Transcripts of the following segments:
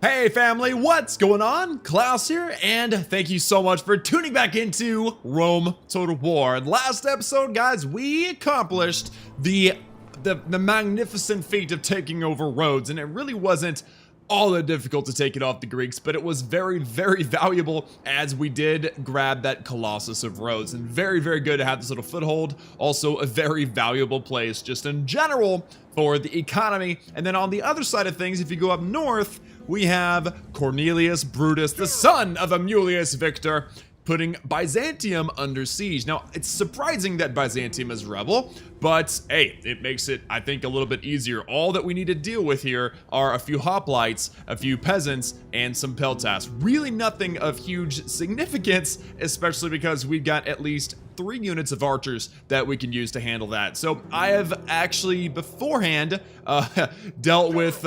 Hey family, what's going on? Klaus here, and thank you so much for tuning back into Rome Total War. Last episode, guys, we accomplished the magnificent feat of taking over Rhodes, and it really wasn't all that difficult to take it off the Greeks, but it was very, very valuable as we did grab that Colossus of Rhodes, and very, very good to have this little foothold. Also a very valuable place just in general for the economy. And then on the other side of things, if you go up north, we have Cornelius Brutus, the son of Amulius Victor, putting Byzantium under siege. Now, it's surprising that Byzantium is rebel, but hey, it makes it, I think, a little bit easier. All that we need to deal with here are a few hoplites, a few peasants, and some peltasts. Really nothing of huge significance, especially because we've got at least 3 units of archers that we can use to handle that. So I have actually beforehand dealt with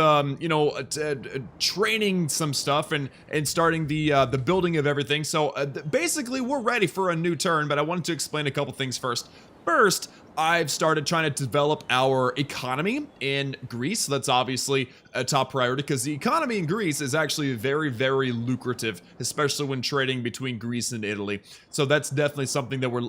training some stuff and starting the building of everything. So basically we're ready for a new turn, but I wanted to explain a couple things first. First, I've started trying to develop our economy in Greece. That's obviously a top priority because the economy in Greece is actually very, very lucrative, especially when trading between Greece and Italy. So that's definitely something that we're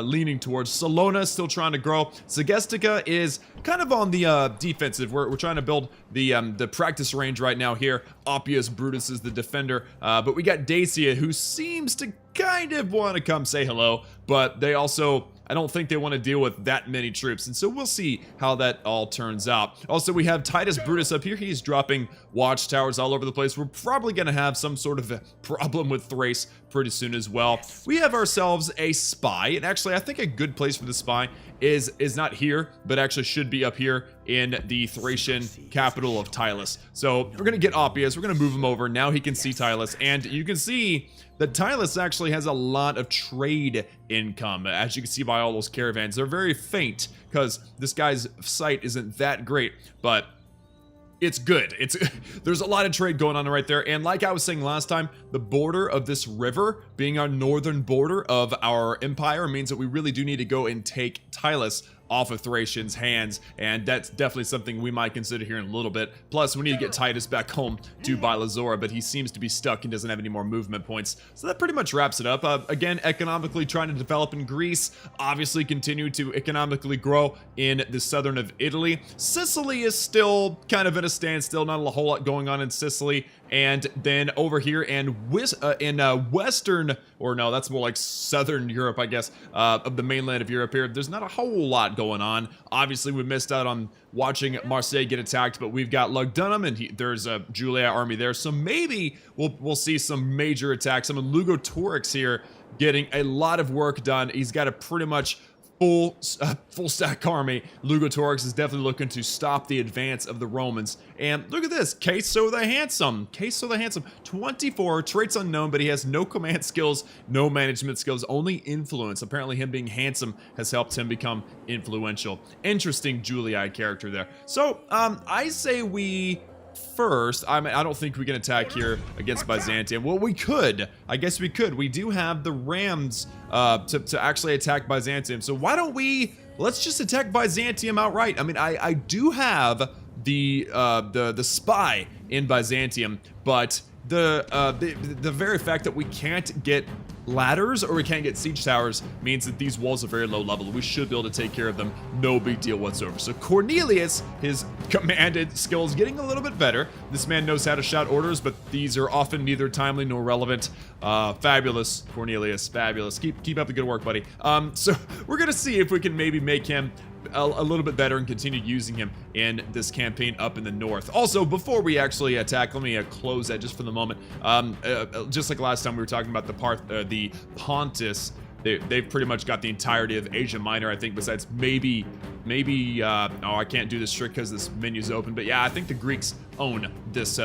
leaning towards. Salona is still trying to grow. Segestica is kind of on the defensive. We're trying to build the practice range right now here. Oppius Brutus is the defender, but we got Dacia, who seems to kind of want to come say hello, but they also, I don't think they want to deal with that many troops, and so we'll see how that all turns out. Also, we have Titus Brutus up here. He's dropping watchtowers all over the place. We're probably going to have some sort of a problem with Thrace pretty soon as well. We have ourselves a spy, and actually I think a good place for the spy is not here, but actually should be up here in the Thracian capital of Tylus. So we're going to get Oppius, we're going to move him over. Now he can see Tylus, and you can see that Tylus actually has a lot of trade income. As you can see by all those caravans, they're very faint because this guy's sight isn't that great, but it's good. There's a lot of trade going on right there, and like I was saying last time, the border of this river being our northern border of our empire means that we really do need to go and take Tylus off of Thracian's hands, and that's definitely something we might consider here in a little bit. Plus, we need to get Titus back home to Bylazora, but he seems to be stuck and doesn't have any more movement points. So that pretty much wraps it up. Again, economically trying to develop in Greece, obviously continue to economically grow in the southern of Italy. Sicily is still kind of at a standstill, not a whole lot going on in Sicily. And then over here in western, or no, that's more like southern Europe, I guess, of the mainland of Europe here, there's not a whole lot going on. Obviously, we missed out on watching Marseille get attacked, but we've got Lugdunum, and there's a Julia army there, so maybe we'll see some major attacks. Some of Lugo Torix here getting a lot of work done. He's got a pretty much full stack army. Lugo Torix is definitely looking to stop the advance of the Romans. And look at this, Queso the Handsome. Queso the Handsome, 24, traits unknown, but he has no command skills, no management skills, only influence. Apparently him being handsome has helped him become influential. Interesting Julii character there. So, I say we first, I don't think we can attack here against Byzantium. Well, we could. I guess we could. We do have the rams to actually attack Byzantium. So why don't let's just attack Byzantium outright. I mean, I do have the spy in Byzantium, but the very fact that we can't get ladders or we can't get siege towers means that these walls are very low level. We should be able to take care of them, no big deal whatsoever. So Cornelius, his commanded skills getting a little bit better. This man knows how to shout orders, but these are often neither timely nor relevant. Fabulous, Cornelius, fabulous. Keep up the good work, buddy. So we're gonna see if we can maybe make him a little bit better and continue using him in this campaign up in the north. Also, before we actually attack, let me close that just for the moment. Just like last time we were talking about the Pontus, they've pretty much got the entirety of Asia Minor, I think, besides maybe oh, I can't do this trick because this menu's open, but yeah, I think the Greeks own this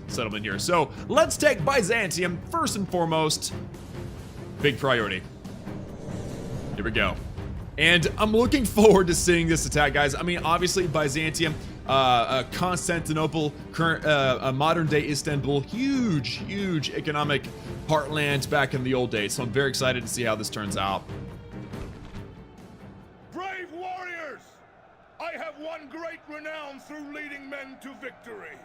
settlement here. So let's take Byzantium first and foremost. Big priority. Here we go. And I'm looking forward to seeing this attack, guys. I mean, obviously, Byzantium, Constantinople, modern-day Istanbul, huge economic heartland back in the old days. So I'm very excited to see how this turns out. Brave warriors! I have won great renown through leading men to victory.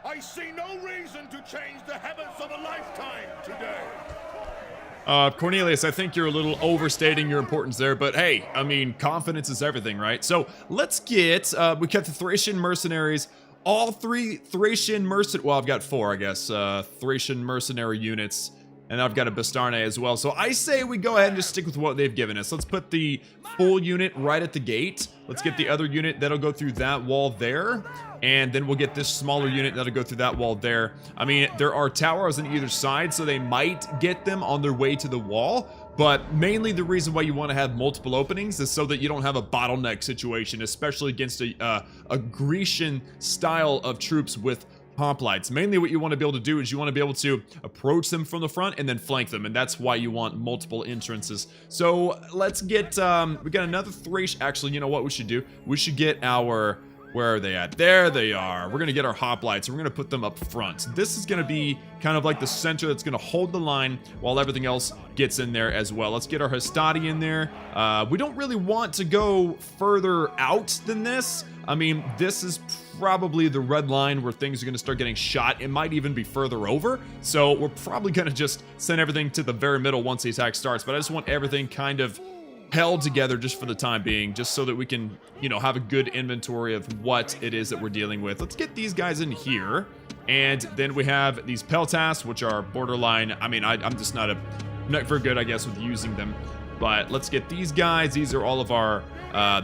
I see no reason to change the habits of a lifetime today. Cornelius, I think you're a little overstating your importance there, but hey, I mean, confidence is everything, right? So let's get, we got the Thracian mercenaries, all 3 Thracian well, I've got 4, I guess, Thracian mercenary units, and I've got a Bastarnae as well. So I say we go ahead and just stick with what they've given us. Let's put the full unit right at the gate. Let's get the other unit that'll go through that wall there. And then we'll get this smaller unit that'll go through that wall there. I mean, there are towers on either side, so they might get them on their way to the wall. But mainly the reason why you want to have multiple openings is so that you don't have a bottleneck situation, especially against a Grecian style of troops with hoplites. Mainly what you want to be able to do is you want to be able to approach them from the front and then flank them, and that's why you want multiple entrances. So let's get, we got another Thracian. Actually, you know what we should do? We should get our, where are they at? There they are. We're going to get our hoplites, and we're going to put them up front. This is going to be kind of like the center that's going to hold the line while everything else gets in there as well. Let's get our Hastati in there. We don't really want to go further out than this. I mean, this is probably the red line where things are going to start getting shot. It might even be further over. So we're probably going to just send everything to the very middle once the attack starts. But I just want everything kind of held together just for the time being, just so that we can, you know, have a good inventory of what it is that we're dealing with. Let's get these guys in here. And then we have these Peltas, which are borderline. I mean, I'm just not very good, I guess, with using them. But let's get these guys. These are all of our,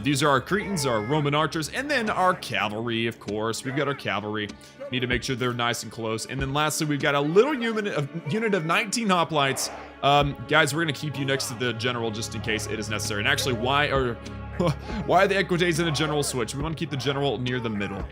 these are our Cretans, our Roman archers, and then our cavalry, of course. We've got our cavalry. Need to make sure they're nice and close. And then lastly, we've got a little unit of 19 hoplites. Guys, we're going to keep you next to the general just in case it is necessary. And actually, why are the Equites in a general switch? We want to keep the general near the middle.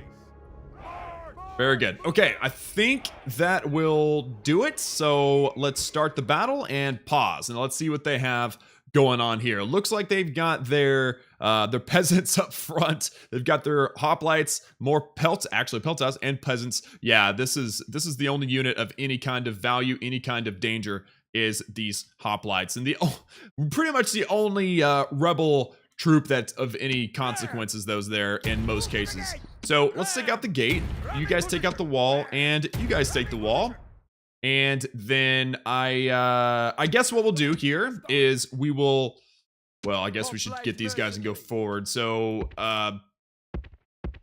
Very good. Okay, I think that will do it. So let's start the battle and pause. And let's see what they have going on here. Looks like they've got their peasants up front. They've got their hoplites, more peltas and peasants. Yeah, this is the only unit of any kind of value, any kind of danger is these hoplites. And pretty much the only rebel troop that's of any consequences those there in most cases. So let's take out the gate. You guys take out the wall, and you guys take the wall. And then I guess what we'll do here is we will, well, I guess we should get these guys and go forward. So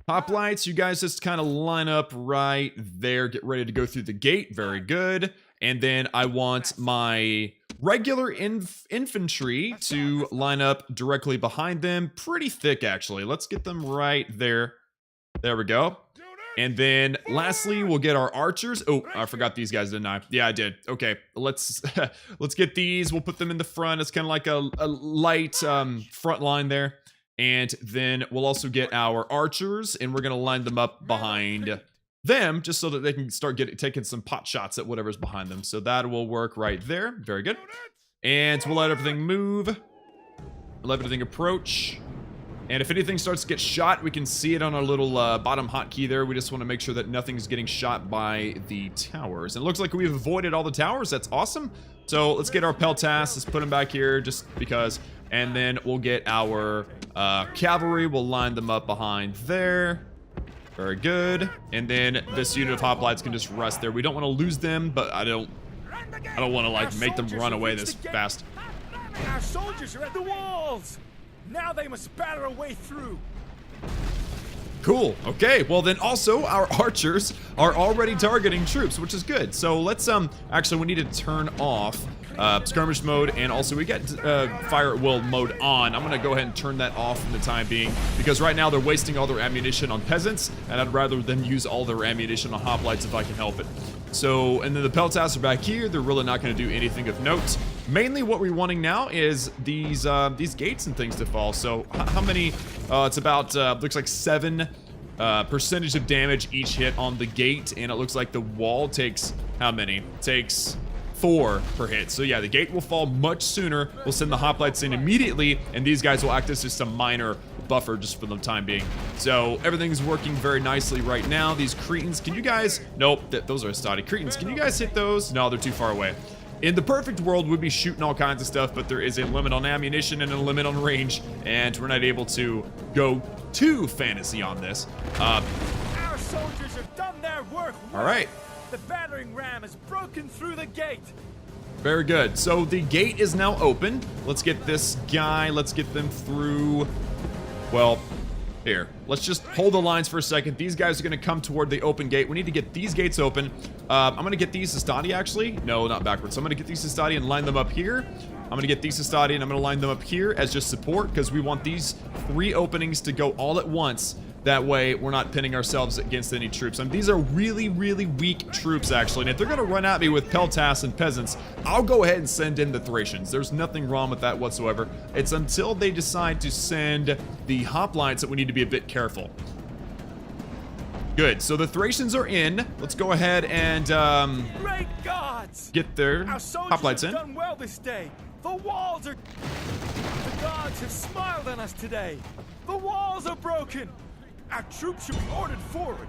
hoplites, you guys just kind of line up right there, get ready to go through the gate. Very good. And then I want my regular infantry to line up directly behind them. Pretty thick, actually. Let's get them right there. There we go. And then lastly, we'll get our archers. Oh, I forgot these guys, didn't I? Yeah, I did. Okay, let's get these. We'll put them in the front. It's kind of like a light front line there. And then we'll also get our archers, and we're going to line them up behind them just so that they can start taking some pot shots at whatever's behind them. So that will work right there. Very good. And we'll let everything move. Let everything approach. And if anything starts to get shot, we can see it on our little bottom hotkey there. We just want to make sure that nothing's getting shot by the towers. And it looks like we've avoided all the towers. That's awesome. So let's get our Peltas. Let's put them back here just because. And then we'll get our cavalry. We'll line them up behind there. Very good. And then this unit of hoplites can just rest there. We don't want to lose them, but I don't want to like make them run away this fast. Our soldiers are at the walls. Now they must batter a way through. Cool. Okay. Well, then also our archers are already targeting troops, which is good. So let's actually we need to turn off skirmish mode, and also we got fire at will mode on. I'm gonna go ahead and turn that off for the time being because right now they're wasting all their ammunition on peasants, and I'd rather them use all their ammunition on hoplites if I can help it. So, and then the Peltas are back here. They're really not going to do anything of note. Mainly what we're wanting now is these gates and things to fall. So how many? It's about, looks like 7% of damage each hit on the gate. And it looks like the wall takes, how many? Takes 4 per hit. So yeah, the gate will fall much sooner. We'll send the hoplites in immediately. And these guys will act as just a minor buffer just for the time being. So everything's working very nicely right now. These Cretans, can you guys, nope, those are Hastati. Cretans, can you guys hit those? No, they're too far away. In the perfect world, we'd be shooting all kinds of stuff, but there is a limit on ammunition and a limit on range, and we're not able to go too fantasy on this. Our soldiers have done their work All right. The battering ram has broken through the gate. Very good. So the gate is now open. Let's get this guy. Let's get them through. Well, here. Let's just hold the lines for a second. These guys are going to come toward the open gate. We need to get these gates open. I'm going to get these to study, actually. No, not backwards. So I'm going to get these to study and line them up here. I'm going to get these to study and I'm going to line them up here as just support because we want these 3 openings to go all at once. That way, we're not pinning ourselves against any troops. And these are really, really weak troops, actually. And if they're going to run at me with peltasts and peasants, I'll go ahead and send in the Thracians. There's nothing wrong with that whatsoever. It's until they decide to send the hoplites that we need to be a bit careful. Good. So the Thracians are in. Let's go ahead and Great gods! get their Our soldiers hoplites have in. done well this day. The walls are... The gods have smiled on us today. The walls are broken. Our troops should be ordered forward.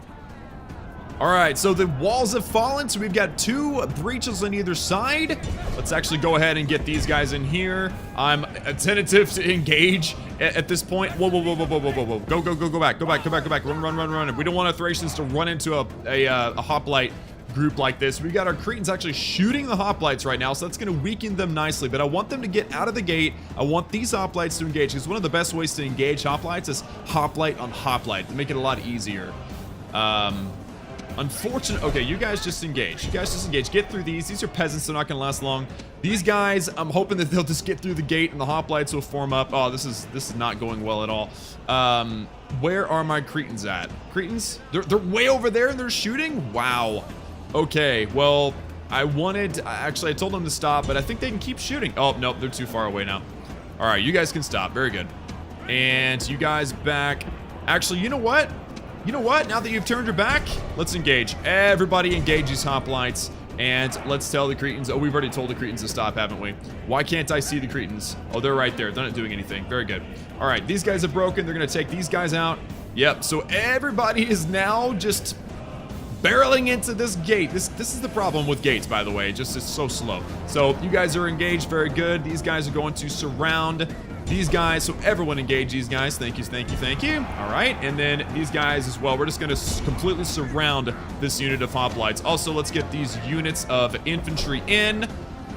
All right, so the walls have fallen, so we've got 2 breaches on either side. Let's actually go ahead and get these guys in here. I'm tentative to engage at this point. Whoa, whoa, whoa, whoa, whoa, whoa, whoa, whoa. Go back. Run. We don't want our Thracians to run into a hoplite group like this. We've got our Cretans actually shooting the hoplites right now, so that's going to weaken them nicely. But I want them to get out of the gate. I want these hoplites to engage, because one of the best ways to engage hoplites is hoplite on hoplite to make it a lot easier. Unfortunate. Okay, you guys just engage. Get through these. These are peasants. They're not going to last long. These guys, I'm hoping that they'll just get through the gate and the hoplites will form up. Oh, this is not going well at all. Where are my Cretans at? Cretans? They're way over there and they're shooting? Wow. Okay, well, actually, I told them to stop, but I think they can keep shooting. Oh, nope, they're too far away now. All right, you guys can stop. Very good. And you guys back. Actually, you know what? Now that you've turned your back, let's engage. Everybody engage these hoplites. And let's tell the Cretans. Oh, we've already told the Cretans to stop, haven't we? Why can't I see the Cretans? Oh, they're right there. They're not doing anything. Very good. All right, these guys are broken. They're going to take these guys out. Yep, so everybody is now just barreling into this gate. This is the problem with gates, by the way. Just it's so slow. So you guys are engaged. Very good. These guys are going to surround these guys. So everyone engage these guys. Thank you. All right. And then these guys as well. We're just going to completely surround this unit of hoplites. Also, let's get these units of infantry in.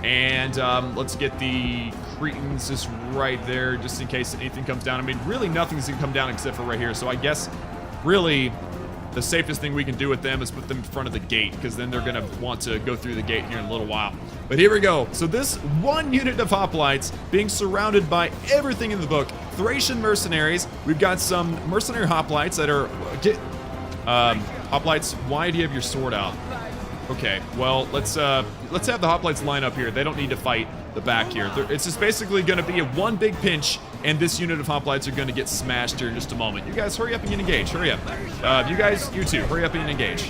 And let's get the Cretans just right there, just in case anything comes down. I mean, really nothing's going to come down except for right here. So I guess really the safest thing we can do with them is put them in front of the gate, because then they're going to want to go through the gate here in a little while. But here we go. So this one unit of hoplites being surrounded by everything in the book. Thracian mercenaries. We've got some mercenary hoplites that are... hoplites, why do you have your sword out? Okay, well, let's have the hoplites line up here. They don't need to fight the back here. It's just basically going to be a one big pinch, and this unit of hoplites are going to get smashed here in just a moment. You guys, hurry up and engage. Hurry up. You guys, you two, hurry up and engage.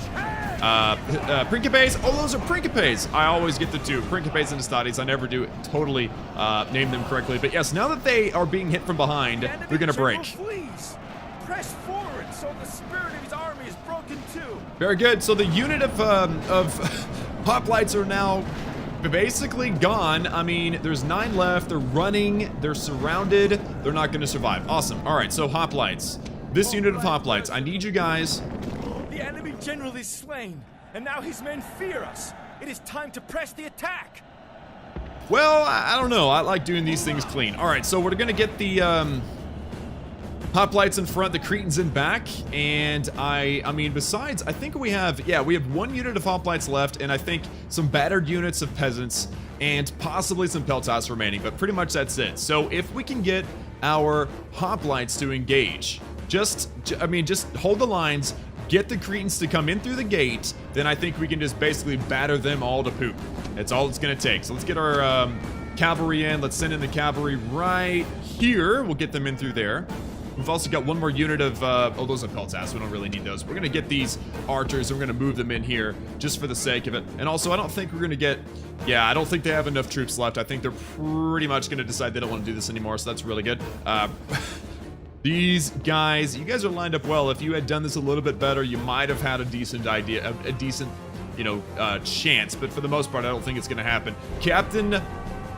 Principes. Oh, those are Principes. I always get the 2. Principes and Estades. I never do totally name them correctly. But yes, now that they are being hit from behind, they're going to break. Flees. Press forward so the spirit of his army is broken too. Very good. So the unit of hoplites are now basically gone. I mean, there's 9 left. They're running. They're surrounded. They're not going to survive. Awesome. All right, so hoplites. This unit of hoplites, I need you guys. The enemy general is slain, and now his men fear us. It is time to press the attack. Well, I don't know. I like doing these things clean. All right, so we're going to get the hoplites in front, the Cretans in back, and I mean, besides, I think we have 1 unit of hoplites left, and I think some battered units of peasants, and possibly some peltasts remaining, but pretty much that's it. So if we can get our hoplites to engage, just hold the lines, get the Cretans to come in through the gate, then I think we can just basically batter them all to poop. That's all it's going to take. So let's get our cavalry in. Let's send in the cavalry right here. We'll get them in through there. We've also got 1 more unit of, those are peltasts. We don't really need those. We're going to get these archers, and we're going to move them in here just for the sake of it. And also, I don't think we're going to get, I don't think they have enough troops left. I think they're pretty much going to decide they don't want to do this anymore, so that's really good. These guys, you guys are lined up well. If you had done this a little bit better, you might have had a decent idea, a decent, chance. But for the most part, I don't think it's going to happen. Captain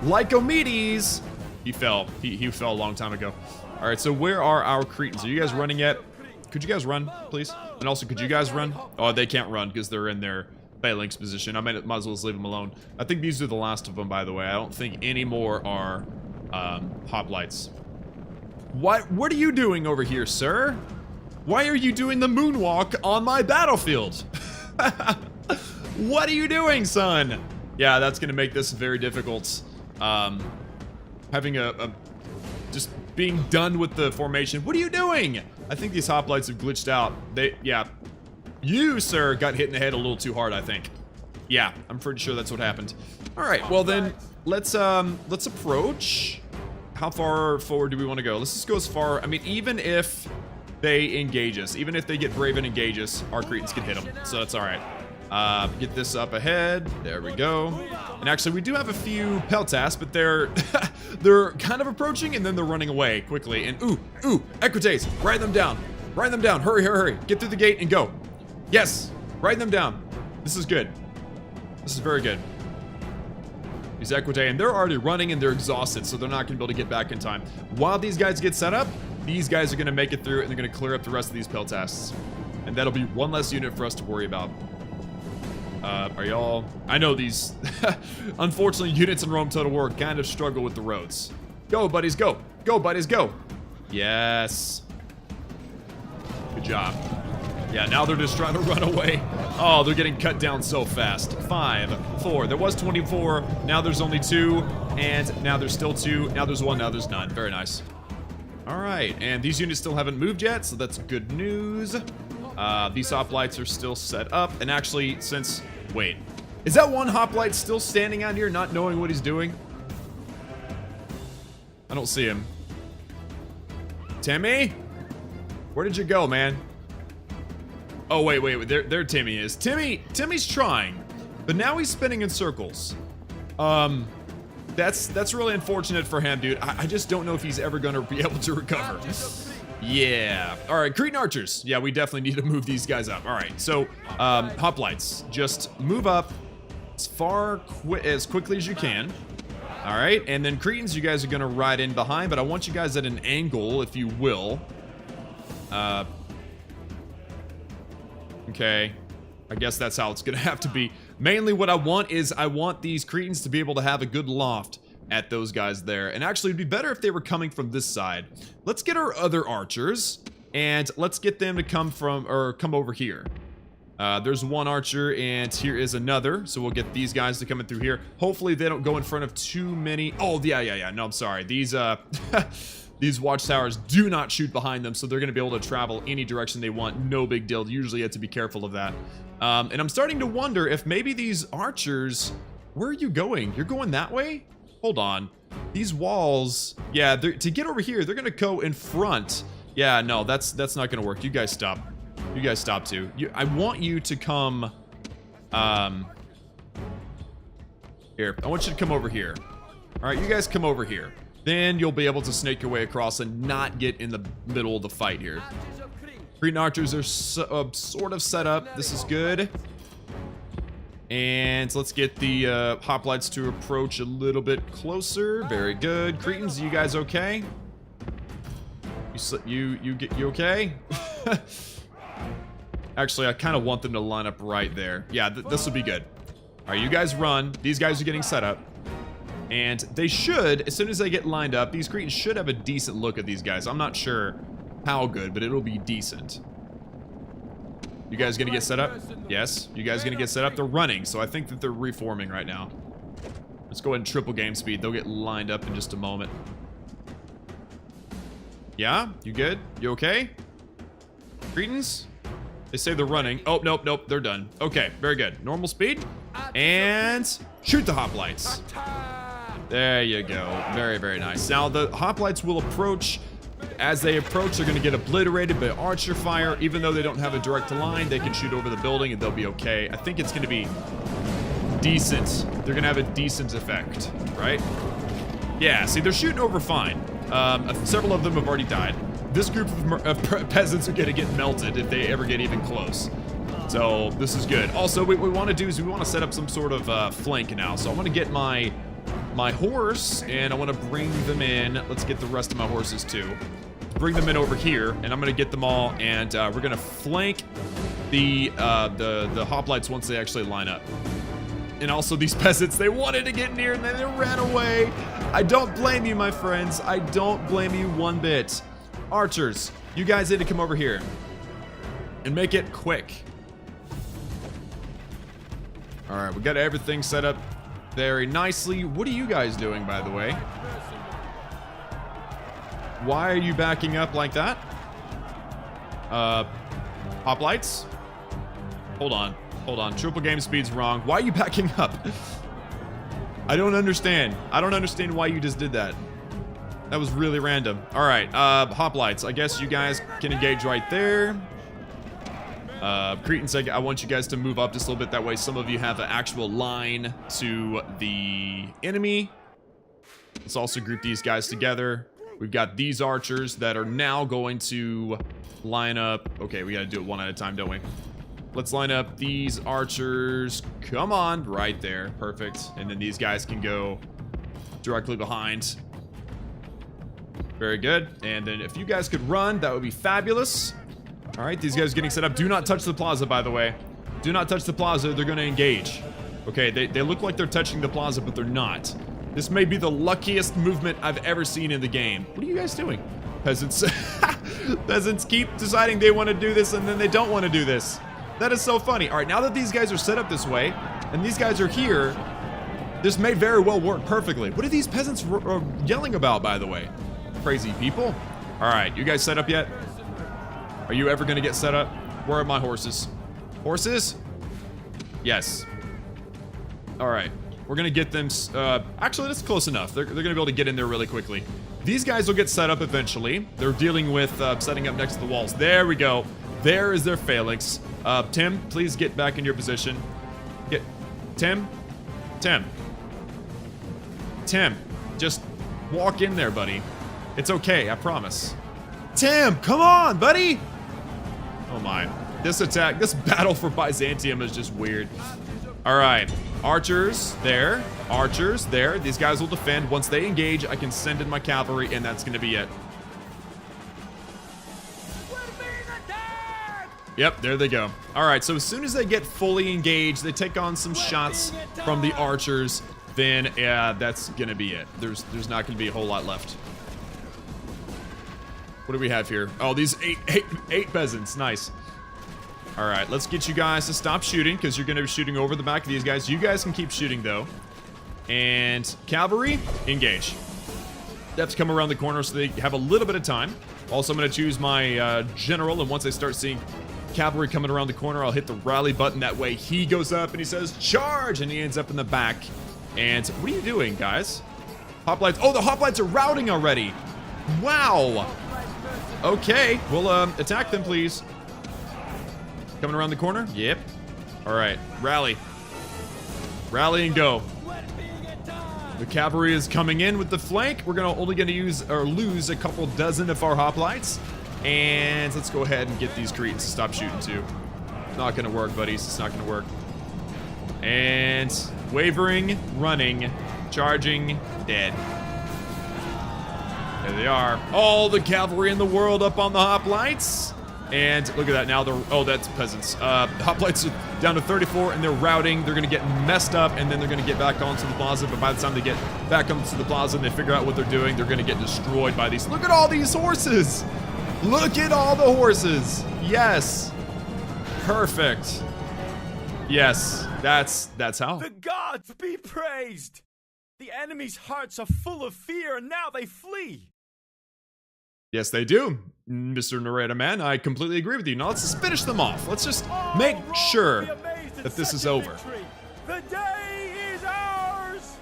Nicomedia, he fell. He fell a long time ago. All right, so where are our Cretans? Are you guys running yet? Could you guys run, please? And also, could you guys run? Oh, they can't run because they're in their phalanx position. I might as well just leave them alone. I think these are the last of them, by the way. I don't think any more are hoplites. What are you doing over here, sir? Why are you doing the moonwalk on my battlefield? What are you doing, son? Yeah, that's gonna make this very difficult. Having just being done with the formation. What are you doing? I think these hoplites have glitched out. Yeah. You, sir, got hit in the head a little too hard, I think. Yeah, I'm pretty sure that's what happened. All right, well then, let's approach. How far forward do we want to go? Let's just go as far. I mean, even if they engage us, even if they get brave and engage us, our Cretans can hit them, so that's all right. Get this up ahead. There we go. And actually, we do have a few peltas, but they're they're kind of approaching and then they're running away quickly. And ooh, equites, ride them down. Ride them down. Hurry, hurry, hurry. Get through the gate and go. Yes, ride them down. This is good. This is very good. These equites, and they're already running and they're exhausted, so they're not going to be able to get back in time. While these guys get set up, these guys are going to make it through and they're going to clear up the rest of these peltas. And that'll be one less unit for us to worry about. Are y'all... I know these... Unfortunately, units in Rome Total War kind of struggle with the roads. Go, buddies, go. Go, buddies, go. Yes. Good job. Yeah, now they're just trying to run away. Oh, they're getting cut down so fast. 5, 4. There was 24. Now there's only 2. And now there's still 2. Now there's 1. Now there's none. Very nice. All right. And these units still haven't moved yet, so that's good news. These hoplites are still set up. And actually, since... Wait. Is that one hoplite still standing out here not knowing what he's doing? I don't see him. Timmy? Where did you go, man? Oh, wait. There Timmy is. Timmy's trying. But now he's spinning in circles. That's really unfortunate for him, dude. I just don't know if he's ever going to be able to recover. Yeah. All right, Cretan archers. Yeah, we definitely need to move these guys up. All right, so hoplites, just move up as quickly as you can. All right, and then Cretans, you guys are going to ride in behind, but I want you guys at an angle, if you will. Okay. I guess that's how it's going to have to be. Mainly what I want is I want these Cretans to be able to have a good loft at those guys there. And actually, it'd be better if they were coming from this side. Let's get our other archers, and let's get them to come over here. There's one archer, and here is another. So we'll get these guys to come in through here. Hopefully, they don't go in front of too many. Oh, yeah. No, I'm sorry. These, these watchtowers do not shoot behind them, so they're going to be able to travel any direction they want. No big deal. Usually, you have to be careful of that. And I'm starting to wonder if maybe these archers... Where are you going? You're going that way? Hold on. These walls... Yeah, to get over here, they're going to go in front. Yeah, no, that's not going to work. You guys stop. You guys stop too. I want you to come... Here, I want you to come over here. Alright, you guys come over here. Then you'll be able to snake your way across and not get in the middle of the fight here. Cretan archers are sort of set up. This is good. And let's get the hoplites to approach a little bit closer. Very good. Cretans, you guys okay? You okay? Actually, I kind of want them to line up right there. Yeah, this will be good. All right, you guys run. These guys are getting set up. And they should, as soon as they get lined up, these Cretans should have a decent look at these guys. I'm not sure how good, but it'll be decent. You guys gonna get set up? Yes. You guys gonna get set up? They're running, so I think that they're reforming right now. Let's go ahead and triple game speed. They'll get lined up in just a moment. Yeah? You good? You okay? Cretans? They say they're running. Oh, nope. They're done. Okay, very good. Normal speed. And shoot the hoplites. There you go. Very, very nice. Now, the hoplites will approach. As they approach, they're going to get obliterated by archer fire. Even though they don't have a direct line, they can shoot over the building and they'll be okay. I think it's going to be decent. They're going to have a decent effect, right? Yeah, see, they're shooting over fine. Several of them have already died. This group of peasants are going to get melted if they ever get even close. So this is good. Also, what we want to do is we want to set up some sort of flank now. So I want to get my horse, and I want to bring them in. Let's get the rest of my horses too. bring them in over here, and I'm gonna get them all, and we're gonna flank the hoplites once they actually line up. And also these peasants, they wanted to get near and then they ran away. I don't blame you, my friends. I don't blame you one bit. Archers, you guys need to come over here and make it quick. All right, we got everything set up very nicely. What are you guys doing, by the way? Why are you backing up like that? Hoplites? Hold on. Hold on. Triple game speed's wrong. Why are you backing up? I don't understand. I don't understand why you just did that. That was really random. All right. Hoplites. I guess you guys can engage right there. Cretans, I want you guys to move up just a little bit. That way some of you have an actual line to the enemy. Let's also group these guys together. We've got these archers that are now going to line up. Okay, we got to do it one at a time, don't we? Let's line up these archers. Come on, right there. Perfect. And then these guys can go directly behind. Very good. And then if you guys could run, that would be fabulous. All right, these guys are getting set up. Do not touch the plaza, by the way. Do not touch the plaza. They're going to engage. Okay, they look like they're touching the plaza, but they're not. This may be the luckiest movement I've ever seen in the game. What are you guys doing? Peasants. Peasants keep deciding they want to do this, and then they don't want to do this. That is so funny. All right, now that these guys are set up this way, and these guys are here, this may very well work perfectly. What are these peasants yelling about, by the way? Crazy people. All right, you guys set up yet? Are you ever going to get set up? Where are my horses? Horses? Yes. All right. We're going to get them... actually, that's close enough. They're going to be able to get in there really quickly. These guys will get set up eventually. They're dealing with setting up next to the walls. There we go. There is their phalanx. Tim, please get back in your position. Get... Tim? Tim. Tim. Just walk in there, buddy. It's okay, I promise. Tim, come on, buddy! Oh my. This attack, this battle for Byzantium is just weird. Alright. Archers, there. Archers, there. These guys will defend. Once they engage, I can send in my cavalry, and that's going to be it. Yep, there they go. Alright, so as soon as they get fully engaged, they take on some shots from the archers, then that's going to be it. There's not going to be a whole lot left. What do we have here? Oh, these eight peasants. Nice. All right, let's get you guys to stop shooting because you're going to be shooting over the back of these guys. You guys can keep shooting, though. And cavalry, engage. They have to come around the corner so they have a little bit of time. Also, I'm going to choose my general, and once I start seeing cavalry coming around the corner, I'll hit the rally button. That way he goes up and he says, charge, and he ends up in the back. And what are you doing, guys? Hoplites. Oh, the hoplites are routing already. Wow. Okay, we'll attack them, please. Coming around the corner? Yep. All right, rally. Rally and go. The cavalry is coming in with the flank. We're only gonna use or lose a couple dozen of our hoplites. And let's go ahead and get these Cretans to stop shooting too. It's not gonna work, buddies. It's not gonna work. And wavering, running, charging, dead. There they are. All the cavalry in the world up on the hoplites. And look at that now. Oh, that's peasants. Hoplites are down to 34 and they're routing. They're going to get messed up and then they're going to get back onto the plaza. But by the time they get back onto the plaza and they figure out what they're doing, they're going to get destroyed by these. Look at all these horses. Look at all the horses. Yes. Perfect. Yes. That's how. The gods be praised. The enemy's hearts are full of fear and now they flee. Yes, they do, Mr. Narrator Man. I completely agree with you. Now let's just finish them off. Let's just make sure that this is over. The day is ours.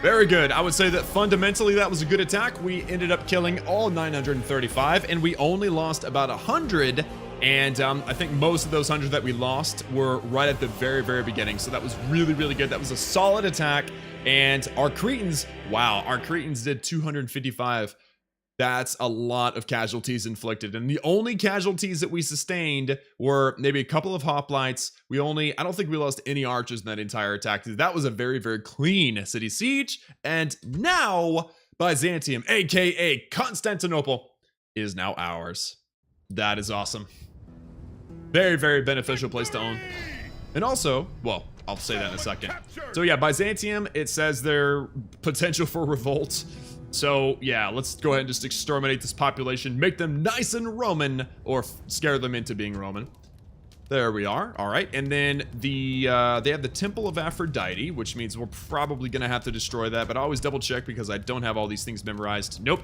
Very good. I would say that fundamentally that was a good attack. We ended up killing all 935, and we only lost about 100. And I think most of those 100 that we lost were right at the very, very beginning. So that was really, really good. That was a solid attack. And our Cretans, wow, our Cretans did 255. That's a lot of casualties inflicted. And the only casualties that we sustained were maybe a couple of hoplites. I don't think we lost any archers in that entire attack. That was a very, very clean city siege. And now, Byzantium, aka Constantinople, is now ours. That is awesome. Very, very beneficial place to own. And also, well, I'll say that in a second. So yeah, Byzantium, it says their potential for revolt. So yeah, let's go ahead and just exterminate this population, make them nice and Roman, or scare them into being Roman. There we are. All right, and then they have the Temple of Aphrodite, which means we're probably gonna have to destroy that, but I always double check because I don't have all these things memorized. Nope.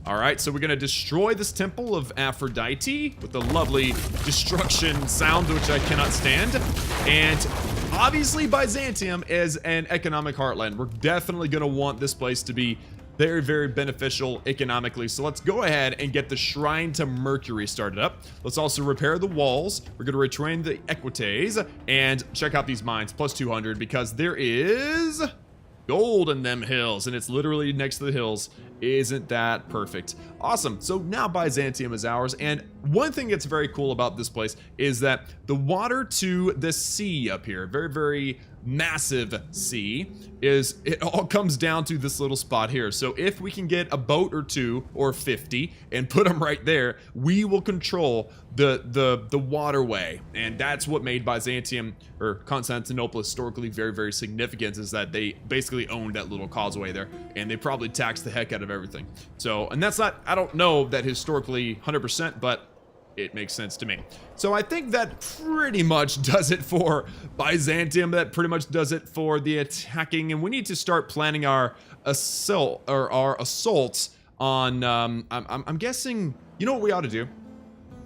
All right, so we're gonna destroy this Temple of Aphrodite with the lovely destruction sound, which I cannot stand. And obviously Byzantium is an economic heartland. We're definitely gonna want this place to be very, very beneficial economically. So let's go ahead and get the Shrine to Mercury started up. Let's also repair the walls. We're going to retrain the equites and check out these mines, plus 200, because there is gold in them hills, and it's literally next to the hills. Isn't that perfect? Awesome. So now Byzantium is ours, and one thing that's very cool about this place is that the water to the sea up here, very, very massive sea, is it all comes down to this little spot here. So if we can get a boat or two or 50 and put them right there, we will control the waterway. And that's what made Byzantium or Constantinople historically very, very significant, is that they basically owned that little causeway there, and they probably taxed the heck out of everything. So, and that's not, I don't know that historically 100%, but it makes sense to me. So I think that pretty much does it for Byzantium. That pretty much does it for the attacking, and we need to start planning our assault or our assaults on. I'm guessing. You know what we ought to do?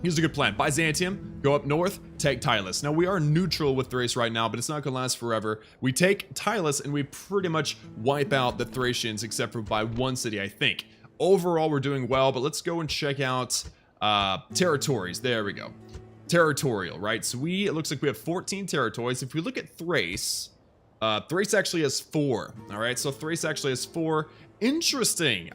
Here's a good plan. Byzantium, go up north, take Tylis. Now we are neutral with Thrace right now, but it's not gonna last forever. We take Tylis and we pretty much wipe out the Thracians, except for by one city, I think. Overall, we're doing well, but let's go and check out territories. There we go. Territorial, right? So it looks like we have 14 territories. If we look at Thrace, Thrace actually has 4. All right, so Thrace actually has 4. Interesting.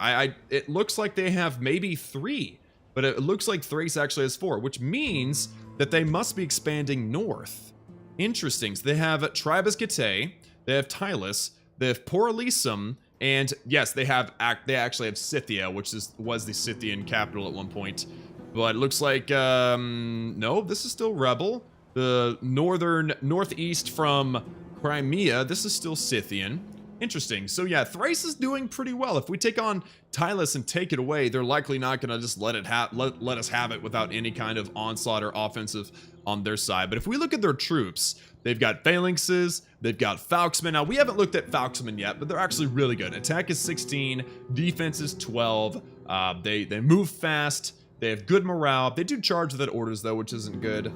It looks like they have maybe 3, but it looks like Thrace actually has 4, which means that they must be expanding north. Interesting. So they have Tribus Getae, they have Tylis, they have Poralisum, and yes, they actually have Scythia, which was the Scythian capital at one point. But it looks like, no, this is still Rebel. The northeast from Crimea, this is still Scythian. Interesting. So yeah, Thrace is doing pretty well. If we take on Tylis and take it away, they're likely not going to just let us have it without any kind of onslaught or offensive on their side. But if we look at their troops, they've got phalanxes, they've got Falxmen. Now, we haven't looked at Falxmen yet, but they're actually really good. Attack is 16, defense is 12. They move fast. They have good morale. They do charge without orders, though, which isn't good.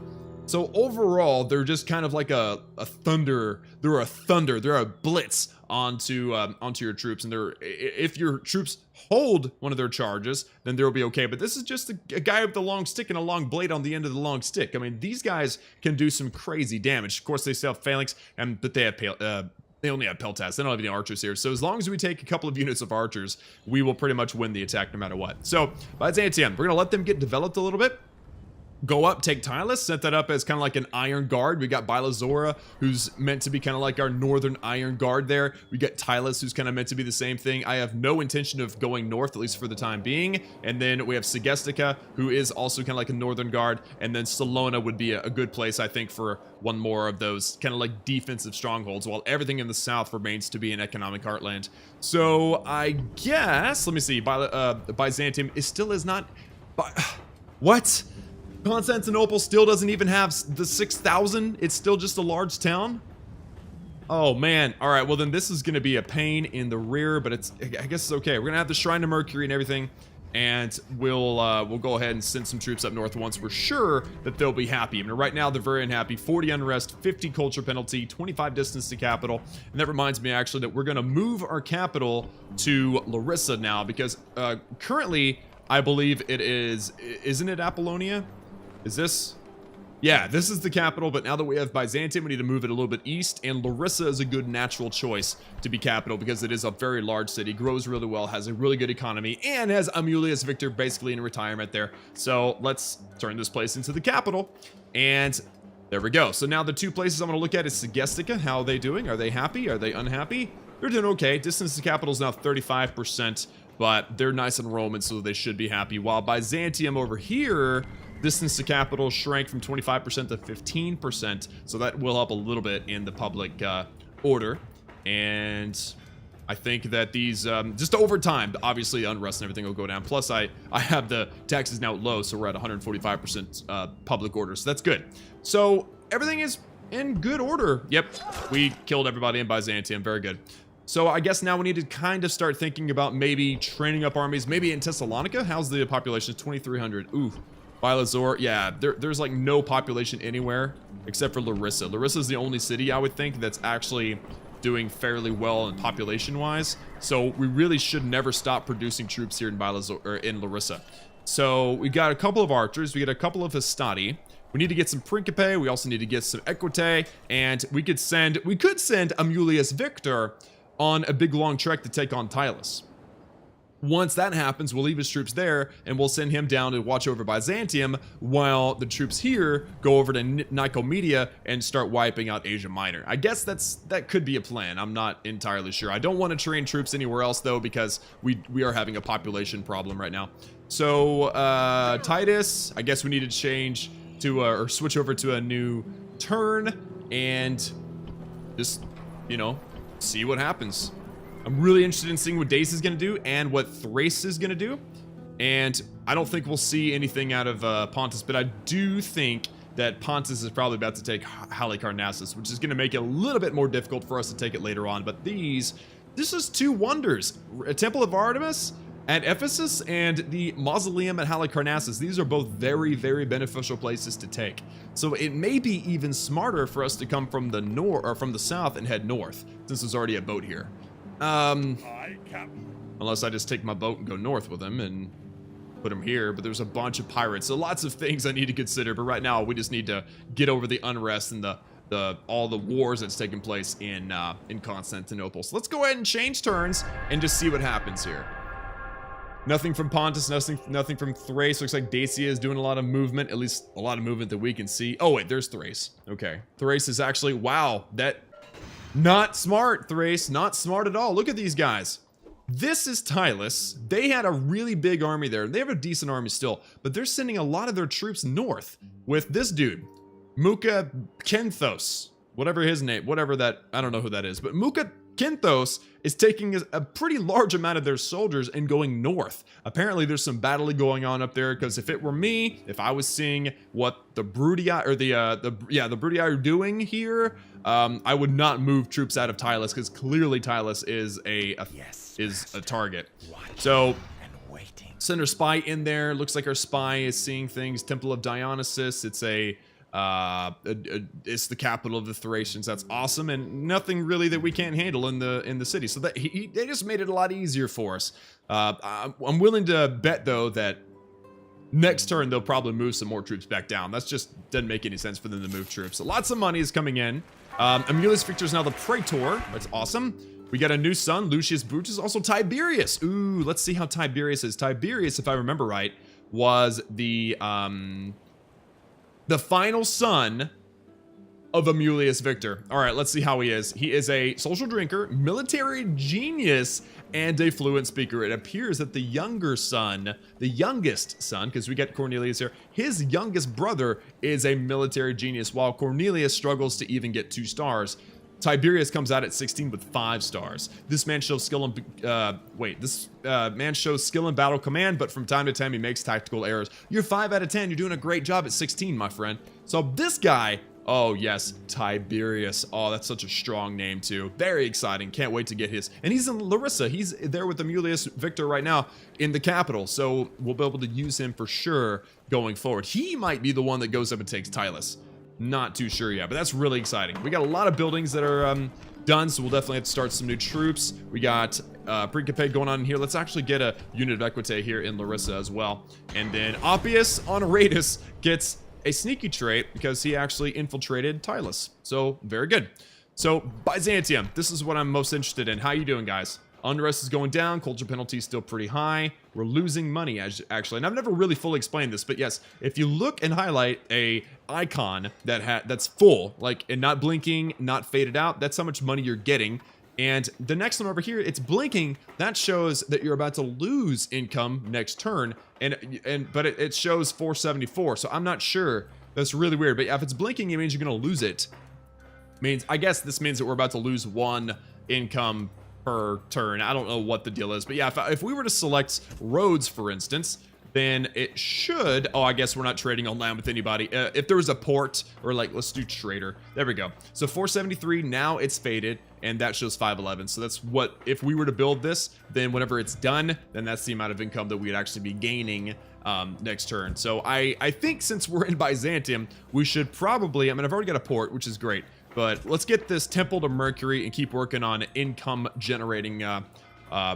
So overall, they're just kind of like a thunder. They're a blitz onto your troops. And if your troops hold one of their charges, then they'll be okay. But this is just a guy with a long stick and a long blade on the end of the long stick. I mean, these guys can do some crazy damage. Of course, they still have phalanx, but they have they only have peltas. They don't have any archers here. So as long as we take a couple of units of archers, we will pretty much win the attack no matter what. So Byzantium, we're gonna let them get developed a little bit. Go up, take Tylis, set that up as kind of like an Iron Guard. We got Bylazora, who's meant to be kind of like our northern Iron Guard there. We got Tylis, who's kind of meant to be the same thing. I have no intention of going north, at least for the time being. And then we have Segestica, who is also kind of like a northern guard. And then Salona would be a good place, I think, for one more of those kind of like defensive strongholds, while everything in the south remains to be an economic heartland. So I guess, let me see, Byzantium is not... What? Constantinople still doesn't even have the 6,000. It's still just a large town. Oh man. All right. Well, then this is going to be a pain in the rear, but I guess it's okay. We're going to have the Shrine to Mercury and everything, and we'll go ahead and send some troops up north once we're sure that they'll be happy. I mean, right now they're very unhappy. 40 unrest, 50 culture penalty, 25 distance to capital. And that reminds me actually that we're going to move our capital to Larissa now, because currently I believe it is, isn't it Apollonia? Is this? Yeah, this is the capital, but now that we have Byzantium, we need to move it a little bit east, and Larissa is a good natural choice to be capital because it is a very large city, grows really well, has a really good economy, and has Amulius Victor basically in retirement there. So let's turn this place into the capital, and there we go. So now the two places I'm going to look at is Segestica. How are they doing? Are they happy? Are they unhappy? They're doing okay. Distance to capital is now 35%. but they're nice and Roman, so they should be happy. While Byzantium over here, distance to capital shrank from 25% to 15%, so that will help a little bit in the public order. And I think that these, just over time, obviously unrest and everything will go down. Plus, I have the taxes now low, so we're at 145% public order, so that's good. So everything is in good order. Yep, we killed everybody in Byzantium. Very good. So I guess now we need to kind of start thinking about maybe training up armies. Maybe in Thessalonica. How's the population? 2,300. Ooh. Bilazor. Yeah, there's like no population anywhere except for Larissa. Larissa is the only city, I would think, that's actually doing fairly well in population-wise. So we really should never stop producing troops here in Bilazor, or in Larissa. So we got a couple of archers. We got a couple of Hastati. We need to get some Principe. We also need to get some Equite. And we could send Amulius Victor on a big long trek to take on Tylus. Once that happens, we'll leave his troops there and we'll send him down to watch over Byzantium while the troops here go over to Nicomedia and start wiping out Asia Minor. I guess that could be a plan. I'm not entirely sure. I don't want to train troops anywhere else though, because we are having a population problem right now. So Titus, I guess we need to change to or switch over to a new turn and just, you know, see what happens. I'm really interested in seeing what Dace is going to do and what Thrace is going to do. And I don't think we'll see anything out of Pontus, but I do think that Pontus is probably about to take Halicarnassus, which is going to make it a little bit more difficult for us to take it later on. But this is two wonders. A Temple of Artemis at Ephesus and the Mausoleum at Halicarnassus. These are both very, very beneficial places to take. So it may be even smarter for us to come from the north or from the south and head north, since there's already a boat here. Unless I just take my boat and go north with him and put him here, but there's a bunch of pirates, so lots of things I need to consider. But right now, we just need to get over the unrest and all the wars that's taking place in Constantinople. So let's go ahead and change turns and just see what happens here. Nothing from Pontus, nothing from Thrace. Looks like Dacia is doing a lot of movement, at least a lot of movement that we can see. Oh wait, there's Thrace. Okay, Thrace is actually, wow, that. Not smart, Thrace. Not smart at all. Look at these guys. This is Tylus. They had a really big army there. They have a decent army still, but they're sending a lot of their troops north with this dude, Muka Kenthos. Whatever his name, whatever that, I don't know who that is, but Muka Kenthos is taking a pretty large amount of their soldiers and going north. Apparently there's some battling going on up there, because if it were me, if I was seeing what the Brutii or the Brutii are doing here, I would not move troops out of Tylus, because clearly Tylus is a target. So send our spy in there. Looks like our spy is seeing things. Temple of Dionysus. It's it's the capital of the Thracians. That's awesome, and nothing really that we can't handle in the city. So that they just made it a lot easier for us. I'm willing to bet though that next turn they'll probably move some more troops back down. That's just doesn't make any sense for them to move troops. So lots of money is coming in. Amulius Victor is now the Praetor. That's awesome. We got a new son, Lucius Brutus, also Tiberius. Ooh, let's see how Tiberius is. Tiberius, if I remember right, was the final son of Amulius Victor. All right, let's see how he is. He is a social drinker, military genius, and a fluent speaker. It appears that the youngest son, because we got Cornelius here, his youngest brother is a military genius, while Cornelius struggles to even get 2 stars. Tiberius comes out at 16 with 5 stars. This man shows skill in battle command, but from time to time he makes tactical errors. You're 5 out of 10. You're doing a great job at 16, my friend. So this guy, oh yes, Tiberius. Oh, that's such a strong name too. Very exciting. Can't wait to get his. And he's in Larissa. He's there with Amulius Victor right now in the capital. So we'll be able to use him for sure going forward. He might be the one that goes up and takes Tylus. Not too sure yet, but that's really exciting. We got a lot of buildings that are done, so we'll definitely have to start some new troops. We got Principe going on here. Let's actually get a unit of Equite here in Larissa as well. And then Oppius Honoratus gets a sneaky trait because he actually infiltrated Tylus. So, very good. So, Byzantium. This is what I'm most interested in. How you doing, guys? Unrest is going down. Culture penalty is still pretty high. We're losing money, actually. And I've never really fully explained this, but yes, if you look and highlight a icon that's full, like, and not blinking, not faded out, that's how much money you're getting And the next one over here, it's blinking. That shows that you're about to lose income next turn. But it shows 474. So I'm not sure. That's really weird. But yeah, if it's blinking, it means you're going to lose it. I guess this means that we're about to lose 1 income per turn. I don't know what the deal is. But yeah, if we were to select roads, for instance, then it should, oh, I guess we're not trading on land with anybody. If there was a port, or like, let's do trader. There we go. So 473, now it's faded, and that shows 511. So that's what, if we were to build this, then whenever it's done, then that's the amount of income that we'd actually be gaining next turn. So I think since we're in Byzantium, we should probably, I mean, I've already got a port, which is great, but let's get this temple to Mercury and keep working on income generating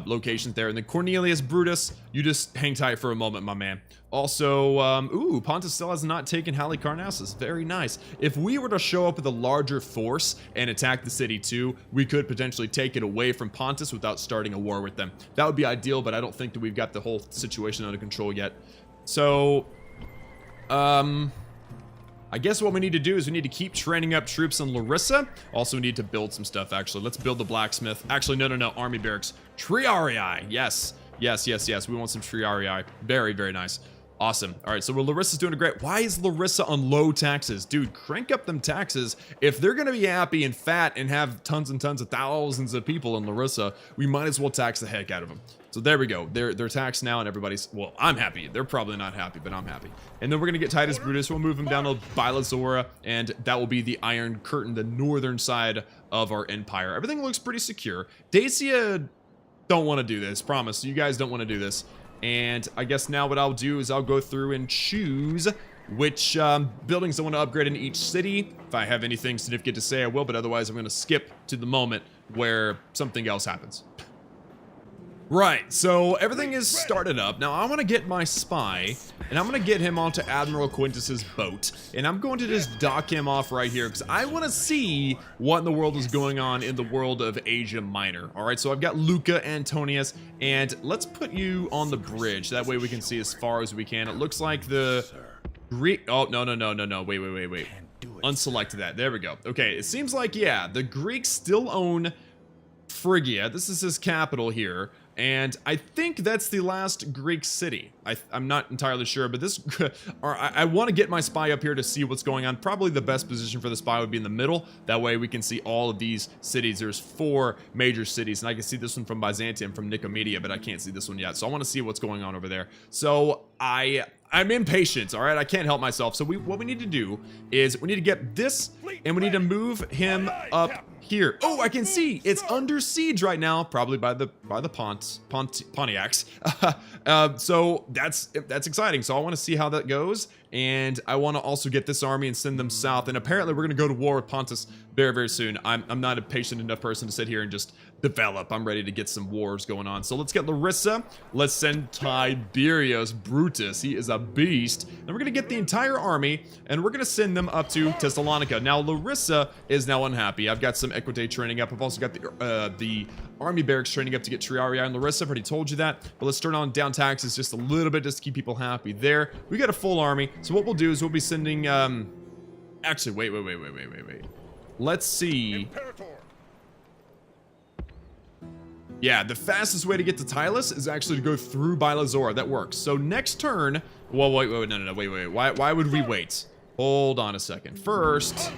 locations there. And then Cornelius Brutus, you just hang tight for a moment, my man. Also, ooh, Pontus still has not taken Halicarnassus. Very nice. If we were to show up with a larger force and attack the city too, we could potentially take it away from Pontus without starting a war with them. That would be ideal, but I don't think that we've got the whole situation under control yet. So, I guess what we need to do is we need to keep training up troops in Larissa. Also, we need to build some stuff, actually. Let's build the blacksmith. Actually, no. Army barracks. Triarii. Yes. We want some Triarii. Very, very nice. Awesome. All right, so Larissa's doing great. Why is Larissa on low taxes? Dude, crank up them taxes. If they're going to be happy and fat and have tons and tons of thousands of people in Larissa, we might as well tax the heck out of them. So there we go. They're taxed now, and everybody's, well, I'm happy. They're probably not happy, but I'm happy. And then we're going to get Titus Brutus. We'll move him down to Bilazora, and that will be the Iron Curtain, the northern side of our empire. Everything looks pretty secure. Dacia don't want to do this. Promise. You guys don't want to do this. And I guess now what I'll do is I'll go through and choose which buildings I want to upgrade in each city. If I have anything significant to say, I will, but otherwise I'm going to skip to the moment where something else happens. Right, so everything is started up. Now I want to get my spy, and I'm going to get him onto Admiral Quintus's boat, and I'm going to just dock him off right here, because I want to see what in the world is going on in the world of Asia Minor. Alright, so I've got Luca Antonius, and let's put you on the bridge. That way we can see as far as we can. It looks like the Greek... Oh, no. Wait. Unselect that. There we go. Okay, it seems like, yeah, the Greeks still own Phrygia. This is his capital here. And I think that's the last Greek city. I'm not entirely sure, but this, I want to get my spy up here to see what's going on. Probably the best position for the spy would be in the middle. That way we can see all of these cities. There's 4 major cities, and I can see this one from Byzantium, from Nicomedia, but I can't see this one yet. So I want to see what's going on over there. So I'm impatient, all right? I can't help myself. So what we need to do is we need to get this, and we need to move him up here. Oh, I can see it's under siege right now, probably by the Pontiacs. So that's exciting. So I want to see how that goes, and I want to also get this army and send them south. And apparently we're going to go to war with Pontus very, very soon. I'm not a patient enough person to sit here and just develop. I'm ready to get some wars going on. So let's get Larissa. Let's send Tiberius Brutus. He is a beast. And we're going to get the entire army, and we're going to send them up to Thessalonica. Now, Larissa is now unhappy. I've got some Equite training up. I've also got the army barracks training up to get Triarii and Larissa. I've already told you that. But let's turn on down taxes just a little bit just to keep people happy there. We got a full army. So what we'll do is we'll be sending... Actually, wait. Let's see... Imperator. Yeah, the fastest way to get to Tylus is actually to go through Bilazora. That works. So next turn... Well, wait. No, wait. Why would we wait? Hold on a second. First,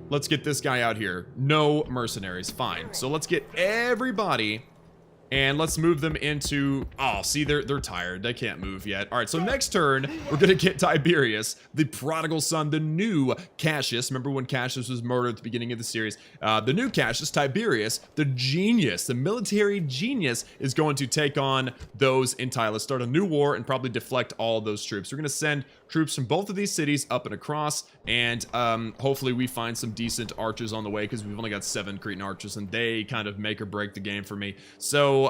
let's get this guy out here. No mercenaries. Fine. So let's get everybody... And let's move them into... Oh, see, they're tired. They can't move yet. All right, so next turn, we're going to get Tiberius, the prodigal son, the new Cassius. Remember when Cassius was murdered at the beginning of the series? The new Cassius, Tiberius, the genius, the military genius, is going to take on those in Tylus, start a new war, and probably deflect all those troops. We're going to send troops from both of these cities up and across, and hopefully we find some decent archers on the way, because we've only got 7 Cretan archers, and they kind of make or break the game for me. So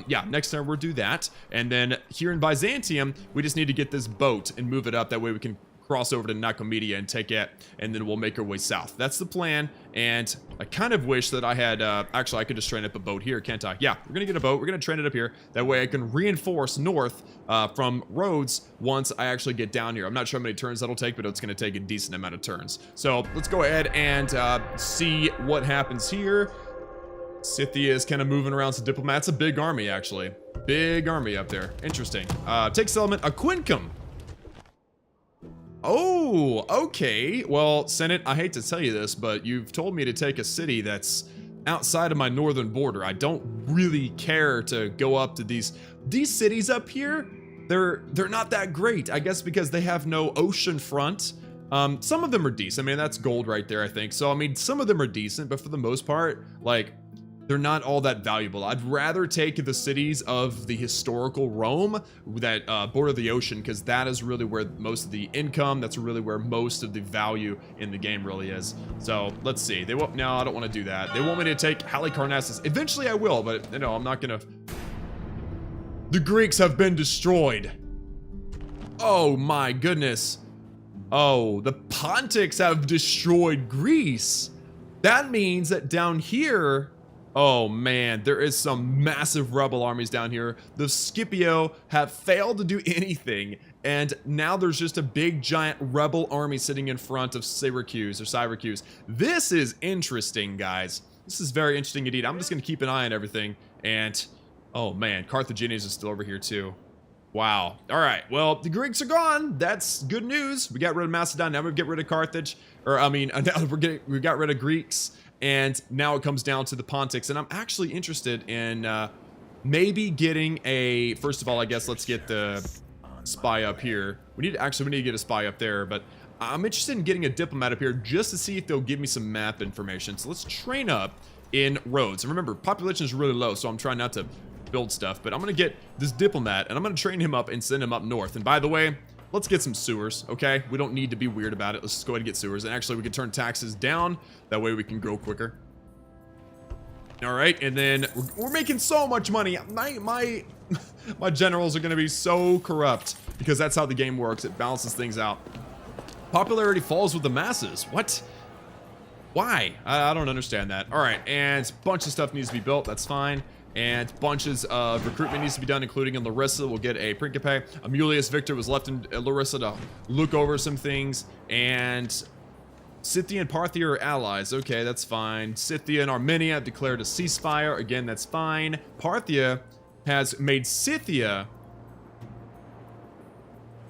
yeah, next time we'll do that. And then here in Byzantium, we just need to get this boat and move it up. That way we can cross over to Nicomedia and take it, and then we'll make our way south. That's the plan. And I kind of wish that I had, actually I could just train up a boat here, can't I? Yeah, we're gonna get a boat. We're gonna train it up here. That way I can reinforce north from Rhodes once I actually get down here. I'm not sure how many turns that'll take, but it's gonna take a decent amount of turns. So let's go ahead and see what happens here. Scythia is kind of moving around some diplomats. A big army, actually. Big army up there. Interesting. Take settlement, Aquincum. Oh, okay. Well, Senate, I hate to tell you this, but you've told me to take a city that's outside of my northern border. I don't really care to go up to these cities up here. They're not that great, I guess, because they have no ocean front. Some of them are decent. I mean, that's gold right there, I think. So, I mean, some of them are decent, but for the most part, like, they're not all that valuable. I'd rather take the cities of the historical Rome that border the ocean, because that is really where most of the income, that's really where most of the value in the game really is. So let's see. They won't. No, I don't want to do that. They want me to take Halicarnassus. Eventually I will, but you know, I'm not gonna. The Greeks have been destroyed. Oh my goodness. Oh, the Pontics have destroyed Greece. That means that down here, oh man, there is some massive rebel armies down here. The Scipio have failed to do anything, and now there's just a big giant rebel army sitting in front of Syracuse. This is interesting, guys. This is very interesting indeed. I'm just gonna keep an eye on everything, and oh man, Carthaginians is still over here too. Wow. All right. Well, the Greeks are gone. That's good news. We got rid of Macedon. Now we get rid of Carthage, or I mean, now we got rid of Greeks. And now it comes down to the Pontics, and I'm actually interested in maybe getting a. First of all, I guess let's get the spy up here. We need to get a spy up there, but I'm interested in getting a diplomat up here just to see if they'll give me some map information. So let's train up in roads. And remember, population is really low, so I'm trying not to build stuff. But I'm gonna get this diplomat, and I'm gonna train him up and send him up north. And by the way, let's get some sewers, okay? We don't need to be weird about it. Let's just go ahead and get sewers. And actually, we can turn taxes down. That way we can grow quicker. All right, and then we're making so much money. My generals are going to be so corrupt because that's how the game works. It balances things out. Popularity falls with the masses. What? Why? I don't understand that. All right, and a bunch of stuff needs to be built. That's fine. And bunches of recruitment needs to be done, including in Larissa. We'll get a Principe. Amulius Victor was left in Larissa to look over some things. And Scythia and Parthia are allies. Okay, that's fine. Scythia and Armenia have declared a ceasefire. Again, that's fine. Parthia has made Scythia,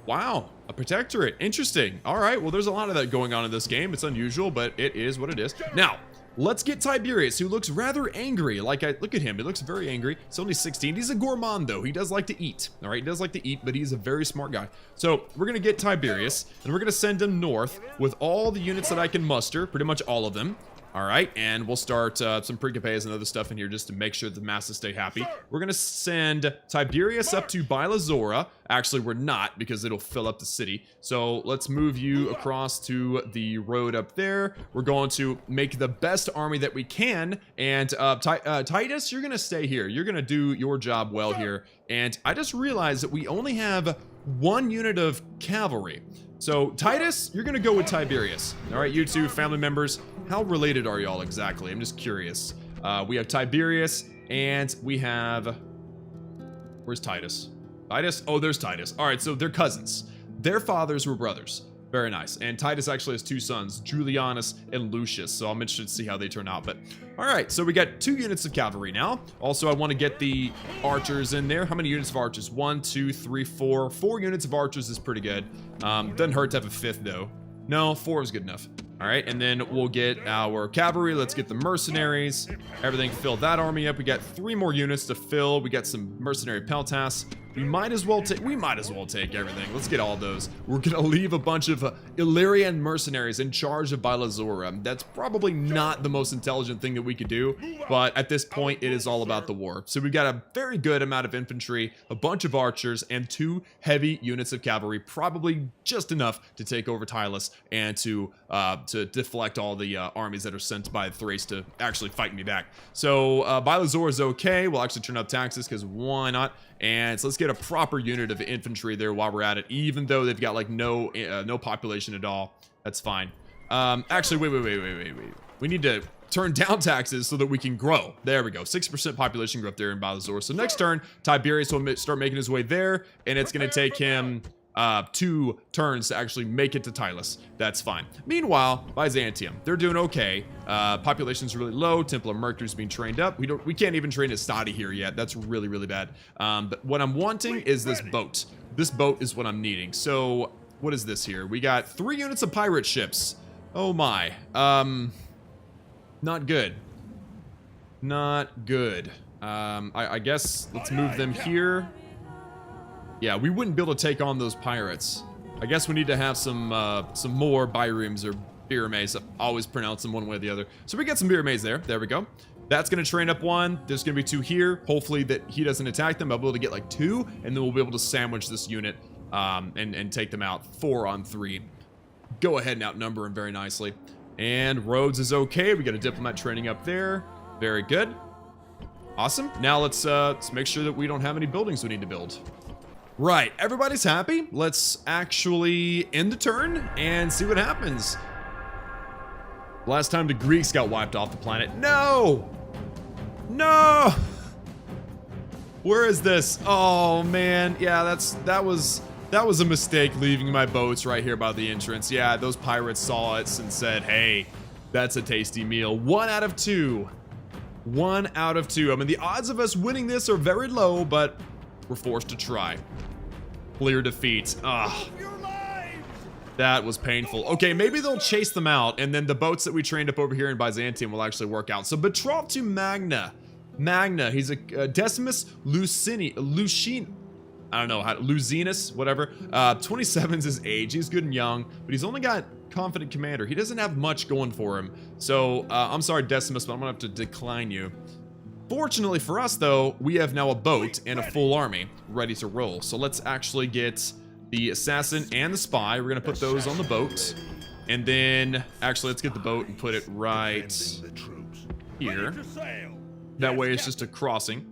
wow, a protectorate. Interesting. All right, well, there's a lot of that going on in this game. It's unusual, but it is what it is. Now, let's get Tiberius, who looks rather angry. Look at him. He looks very angry. He's only 16. He's a gourmand, though. He does like to eat. All right, he does like to eat, but he's a very smart guy. So we're going to get Tiberius, and we're going to send him north with all the units that I can muster, pretty much all of them. All right, and we'll start some Principes and other stuff in here just to make sure the masses stay happy. We're going to send Tiberius up to Bilazora. Actually, we're not, because it'll fill up the city. So let's move you across to the road up there. We're going to make the best army that we can. And Titus, you're going to stay here. You're going to do your job well here. And I just realized that we only have one unit of cavalry. So Titus, you're going to go with Tiberius. All right, you two family members. How related are y'all exactly? I'm just curious. We have Tiberius, and we have... Where's Titus? Titus? Oh, there's Titus. All right, so they're cousins. Their fathers were brothers. Very nice. And Titus actually has two sons, Julianus and Lucius. So I'm interested to see how they turn out. But all right, so we got 2 units of cavalry now. Also, I want to get the archers in there. How many units of archers? 1, 2, 3, 4. 4 units of archers is pretty good. Doesn't hurt to have a 5th, though. No, 4 is good enough. All right, and then we'll get our cavalry. Let's get the mercenaries. Everything, fill that army up. We got 3 more units to fill. We got some mercenary peltasts. We might as well take everything. Let's get all those. We're gonna leave a bunch of Illyrian mercenaries in charge of Bilazora. That's probably not the most intelligent thing that we could do, but at this point, it is all about the war. So we've got a very good amount of infantry, a bunch of archers, and 2 heavy units of cavalry, probably just enough to take over Tylus and to deflect all the armies that are sent by Thrace to actually fight me back. So Bilazora is okay. We'll actually turn up taxes because why not? And so let's get a proper unit of infantry there while we're at it, even though they've got like no population at all. That's fine. Actually, wait. We need to turn down taxes so that we can grow. There we go. 6% population growth there in Bilazora. So next turn, Tiberius will start making his way there, and it's going to take him 2 turns to actually make it to Tylus. That's fine. Meanwhile, Byzantium, they're doing okay. Population's really low. Temple of Mercury's being trained up. We can't even train a study here yet. That's really, really bad. But what I'm wanting is this boat. This boat is what I'm needing. So what is this here? We got 3 units of pirate ships. Oh my. Not good. Not good. I guess let's move them here. Yeah, we wouldn't be able to take on those pirates. I guess we need to have some more biremes or birames. I always pronounce them one way or the other. So we got some birames there. There we go. That's going to train up 1. There's going to be 2 here. Hopefully that he doesn't attack them. I'll be able to get like 2, and then we'll be able to sandwich this unit and take them out 4 on 3. Go ahead and outnumber him very nicely. And Rhodes is okay. We got a diplomat training up there. Very good. Awesome. Now let's make sure that we don't have any buildings we need to build. Right, everybody's happy. Let's actually end the turn and see what happens. Last time the Greeks got wiped off the planet. No! No! Where is this? Oh man, yeah, that was a mistake leaving my boats right here by the entrance. Yeah, those pirates saw it and said, hey, that's a tasty meal. 1 out of 2. 1 out of 2. I mean, the odds of us winning this are very low, but we're forced to try. Clear defeat. Ah, that was painful. Okay, maybe they'll chase them out, and then the boats that we trained up over here in Byzantium will actually work out. So, betrothed to Magna. Magna, he's a Decimus Lucine. I don't know how, Luzinus, whatever. 27's his age. He's good and young, but he's only got confident commander. He doesn't have much going for him. So, I'm sorry, Decimus, but I'm gonna have to decline you. Fortunately for us, though, we have now a boat and a full army ready to roll. So let's actually get the assassin and the spy. We're going to put those on the boat. And then, actually, let's get the boat and put it right here. That way it's just a crossing.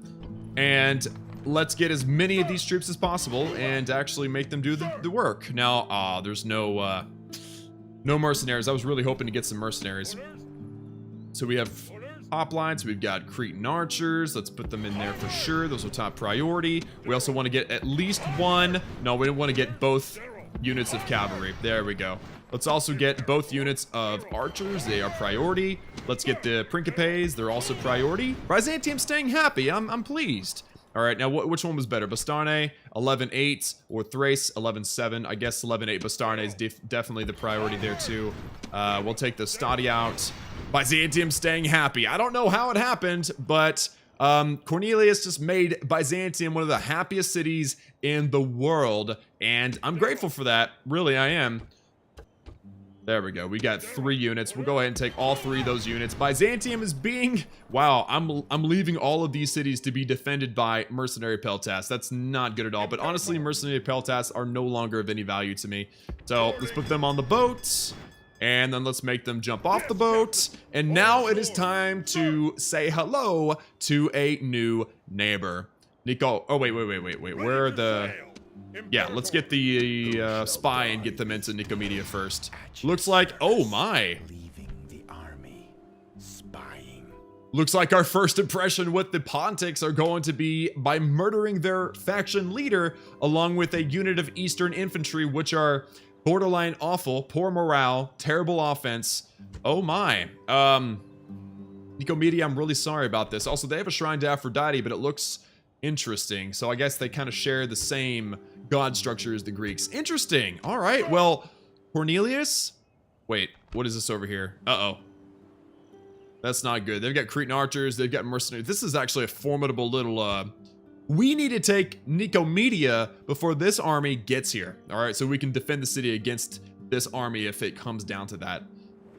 And let's get as many of these troops as possible and actually make them do the work. Now, there's no mercenaries. I was really hoping to get some mercenaries. So we have hoplites, we've got Cretan archers. Let's put them in there for sure. Those are top priority. We also want to get at least 1. No, we don't want to get both units of cavalry. There we go. Let's also get both units of archers. They are priority. Let's get the Principes. They're also priority. Byzantium staying happy. I'm pleased. All right, now which one was better? Bastarne 11-8 or Thrace 11-7? I guess 11-8 Bastarne is definitely the priority there too. We'll take the Stadi out. Byzantium staying happy. I don't know how it happened, but Cornelius just made Byzantium one of the happiest cities in the world, and I'm grateful for that. Really, I am. There we go. We got 3 units. We'll go ahead and take all 3 of those units. Byzantium is being... Wow, I'm leaving all of these cities to be defended by mercenary peltasts. That's not good at all. But honestly, mercenary peltasts are no longer of any value to me. So let's put them on the boat. And then let's make them jump off the boat. And now it is time to say hello to a new neighbor. Nico... Oh, wait. Where are the... Yeah, let's get the spy and get them into Nicomedia first. Looks like... Oh, my. Leaving the army, spying. Looks like our first impression with the Pontics are going to be by murdering their faction leader along with a unit of Eastern infantry, which are borderline awful, poor morale, terrible offense. Oh, my. Nicomedia, I'm really sorry about this. Also, they have a shrine to Aphrodite, but it looks interesting. So I guess they kind of share the same god structure as the Greeks. Interesting. All right. Well, Cornelius. Wait, what is this over here? Uh-oh. That's not good. They've got Cretan archers. They've got mercenaries. This is actually a formidable little... We need to take Nicomedia before this army gets here. All right, so we can defend the city against this army if it comes down to that.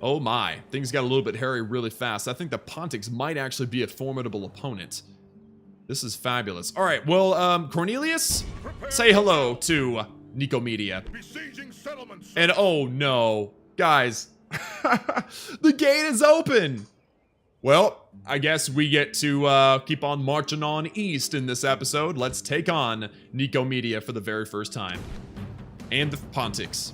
Oh my. Things got a little bit hairy really fast. I think the Pontics might actually be a formidable opponent. This is fabulous. All right, well, Cornelius, say hello to Nicomedia. And oh no, guys, the gate is open. Well, I guess we get to keep on marching on east in this episode. Let's take on Nicomedia for the very first time. And the Pontics.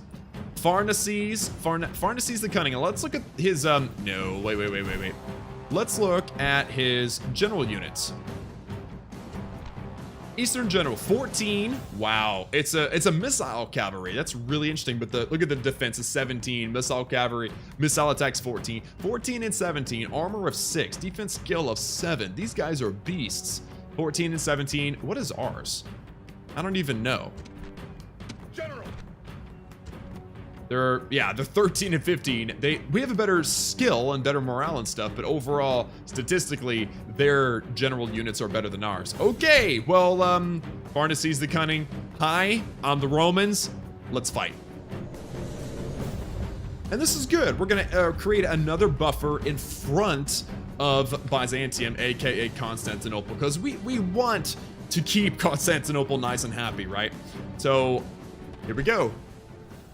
Pharnaces the Cunning. Let's look at his, no, wait. Let's look at his general units. Eastern General, 14. Wow, it's a missile cavalry. That's really interesting. But look at the defense is 17. Missile cavalry, missile attacks 14. 14 and 17. Armor of 6. Defense skill of 7. These guys are beasts. 14 and 17. What is ours? I don't even know. General. They're 13 and 15. We have a better skill and better morale and stuff, but overall, statistically, their general units are better than ours. Okay, well, Varna sees the cunning. Hi, I'm the Romans. Let's fight. And this is good. We're gonna create another buffer in front of Byzantium, aka Constantinople, because we want to keep Constantinople nice and happy, right? So here we go.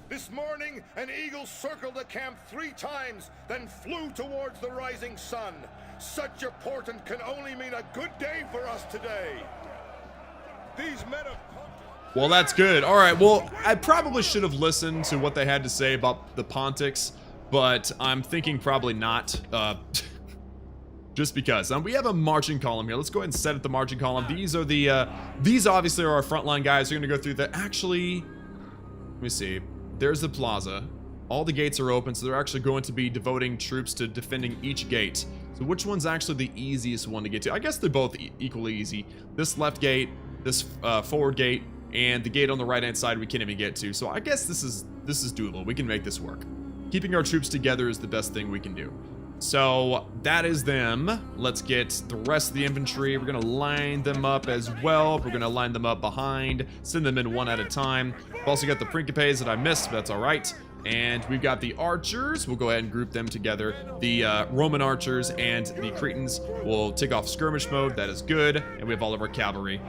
This morning, an eagle circled the camp 3 times, then flew towards the rising sun. Such a portent can only mean a good day for us today. These men of... Well, that's good. All right, well, I probably should have listened to what they had to say about the Pontics, but I'm thinking probably not, just because. We have a marching column here. Let's go ahead and set up the marching column. These are the, these obviously are our frontline guys. We're gonna go through the, actually, let me see. There's the plaza. All the gates are open, so they're actually going to be devoting troops to defending each gate. So which one's actually the easiest one to get to? I guess they're both equally easy. This left gate, this forward gate, and the gate on the right-hand side we can't even get to. So I guess this is doable. We can make this work. Keeping our troops together is the best thing we can do. So that is them. Let's get the rest of the infantry. We're gonna line them up as well. We're gonna line them up behind, send them in one at a time. We've also got the Principes that I missed, but that's all right. And we've got the archers. We'll go ahead and group them together. The Roman archers and the Cretans will take off skirmish mode. That is good. And we have all of our cavalry.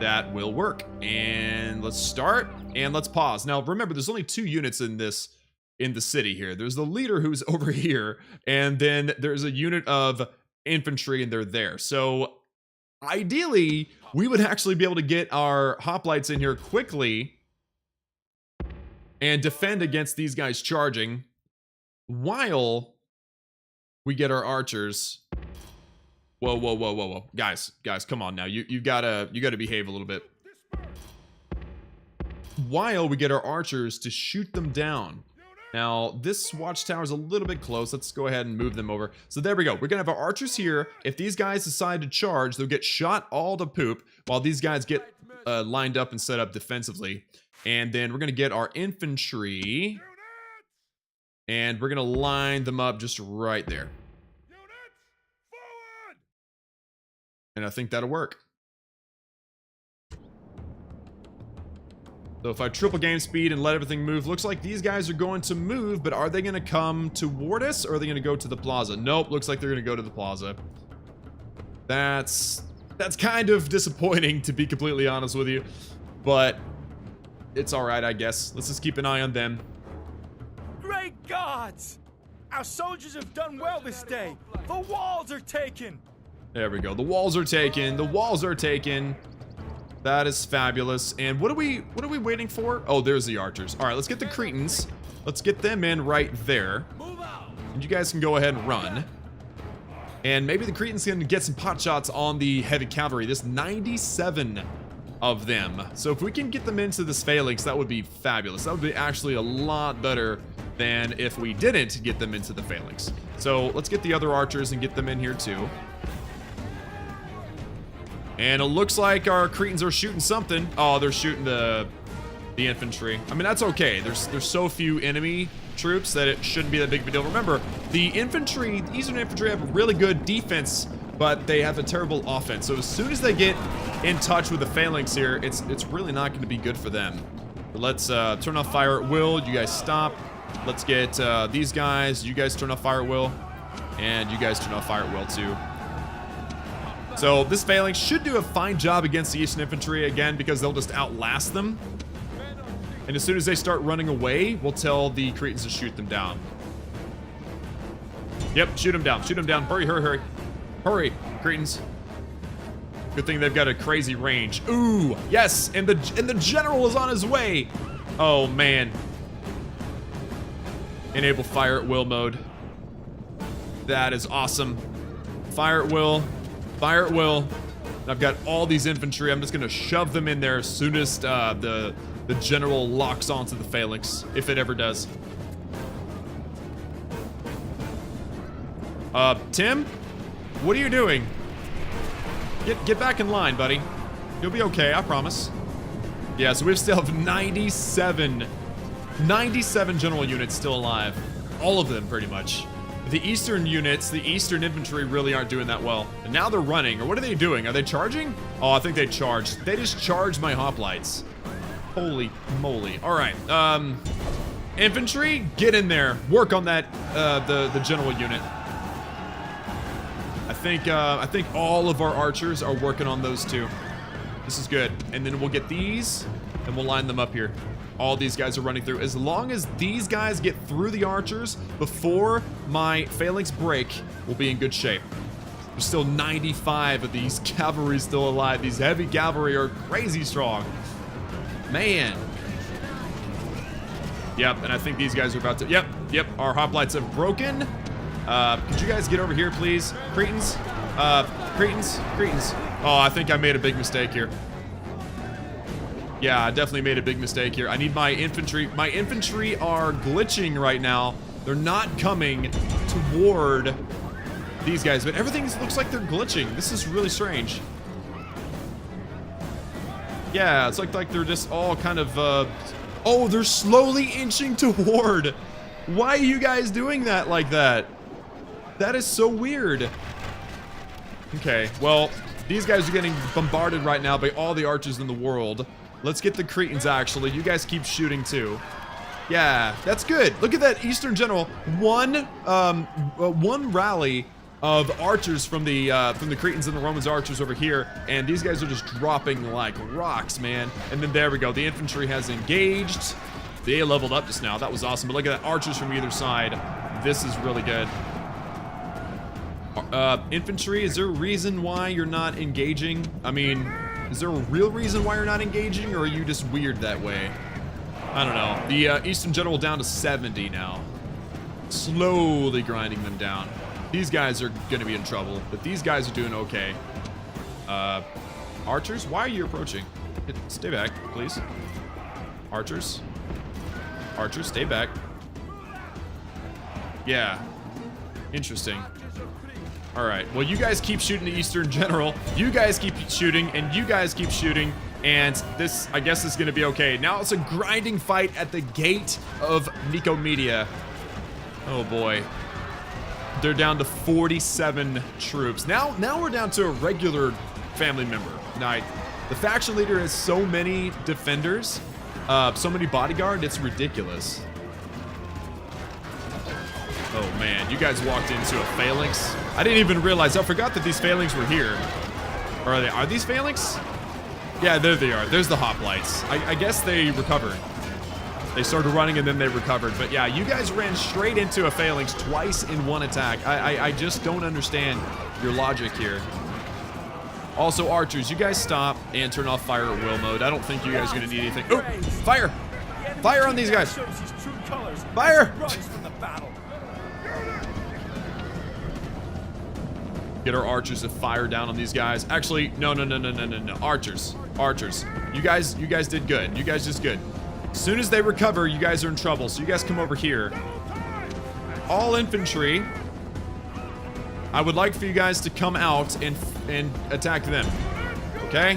That will work. And let's start and let's pause. Now remember, there's only 2 units in the city here. There's the leader who's over here, and then there's a unit of infantry, and they're there. So ideally, we would actually be able to get our hoplites in here quickly and defend against these guys charging while we get our archers. Whoa. Guys, come on now. You gotta behave a little bit. While we get our archers to shoot them down. Now, this watchtower is a little bit close. Let's go ahead and move them over. So there we go. We're going to have our archers here. If these guys decide to charge, they'll get shot all to poop while these guys get lined up and set up defensively. And then we're going to get our infantry. And we're going to line them up just right there. And I think that'll work. So if I triple game speed and let everything move, looks like these guys are going to move, but are they going to come toward us or are they going to go to the plaza? Nope, looks like they're going to go to the plaza. That's kind of disappointing, to be completely honest with you, but it's all right, I guess. Let's just keep an eye on them. Great gods! Our soldiers have done well this day. The walls are taken. There we go. The walls are taken. The walls are taken. That is fabulous. And what are we waiting for? Oh, there's the archers. All right, let's get the Cretans. Let's get them in right there. And you guys can go ahead and run. And maybe the Cretans can get some pot shots on the heavy cavalry. There's 97 of them. So if we can get them into this phalanx, that would be fabulous. That would be actually a lot better than if we didn't get them into the phalanx. So let's get the other archers and get them in here too. And it looks like our Cretans are shooting something. Oh, they're shooting the infantry. I mean, that's okay. There's so few enemy troops that it shouldn't be that big of a deal. Remember, the infantry, the Eastern infantry have a really good defense, but they have a terrible offense. So as soon as they get in touch with the phalanx here, it's really not going to be good for them. But let's turn off fire at will. You guys stop. Let's get these guys. You guys turn off fire at will. And you guys turn off fire at will too. So this phalanx should do a fine job against the Eastern infantry again because they'll just outlast them. And as soon as they start running away, we'll tell the Cretans to shoot them down. Yep, shoot them down. Shoot them down. Hurry, hurry, hurry. Hurry, Cretans. Good thing they've got a crazy range. Ooh, yes, and the general is on his way. Oh man. Enable fire at will mode. That is awesome. Fire at will. Fire at will. And I've got all these infantry. I'm just gonna shove them in there as soon as the general locks onto the phalanx, if it ever does. Tim? What are you doing? Get back in line, buddy. You'll be okay, I promise. Yeah, so we still have 97 general units still alive. All of them, pretty much. The eastern units, the eastern infantry really aren't doing that well. And now they're running, or what are they doing? Are they charging? Oh, I think they charged. They just charged my hoplites. Holy moly. All right, infantry, get in there. Work on that, the general unit. I think all of our archers are working on those two. This is good. And then we'll get these, and we'll line them up here. All these guys are running through. As long as these guys get through the archers before my phalanx break, we'll be in good shape. There's still 95 of these cavalry still alive. These heavy cavalry are crazy strong. Man. Yep, and I think these guys are about to... Yep, our hoplites have broken. Could you guys get over here, please? Cretans? Cretans? Oh, I think I made a big mistake here. Yeah, I definitely made a big mistake here. I need my infantry. My infantry are glitching right now. They're not coming toward these guys, but everything looks like they're glitching. This is really strange. Yeah, it's like they're just all kind of, oh, they're slowly inching toward. Why are you guys doing that like that? That is so weird. Okay, well, these guys are getting bombarded right now by all the archers in the world. Let's get the Cretans, actually. You guys keep shooting, too. Yeah, that's good. Look at that Eastern General. One rally of archers from the Cretans and the Romans archers over here, and these guys are just dropping like rocks, man. And then there we go. The infantry has engaged. They leveled up just now. That was awesome. But look at that, archers from either side. This is really good. Infantry, is there a reason why you're not engaging? I mean, is there a real reason why you're not engaging, or are you just weird that way? I don't know. The Eastern General down to 70 now. Slowly grinding them down. These guys are gonna be in trouble, but these guys are doing okay. Archers, why are you approaching? Stay back, please. Archers. Archers, stay back. Yeah. Interesting. Alright, well, you guys keep shooting the Eastern General. You guys keep shooting, and you guys keep shooting. And this, I guess, is going to be okay. Now it's a grinding fight at the gate of Nicomedia. Oh, boy. They're down to 47 troops. Now we're down to a regular family member. Now, the faction leader has so many defenders, so many bodyguard, it's ridiculous. Oh man, you guys walked into a phalanx. I didn't even realize, I forgot that these phalanx were here. Or are these phalanx? Yeah, there they are. There's the hoplites. I guess they recovered. They started running and then they recovered. But yeah, you guys ran straight into a phalanx twice in one attack. I just don't understand your logic here. Also, archers, you guys stop and turn off fire at will mode. I don't think you guys are gonna need anything. Oh, fire! Fire on these guys! Fire! Get our archers to fire down on these guys. Actually, no. Archers. You guys did good. You guys just good. As soon as they recover, you guys are in trouble. So you guys come over here. All infantry. I would like for you guys to come out and attack them. Okay?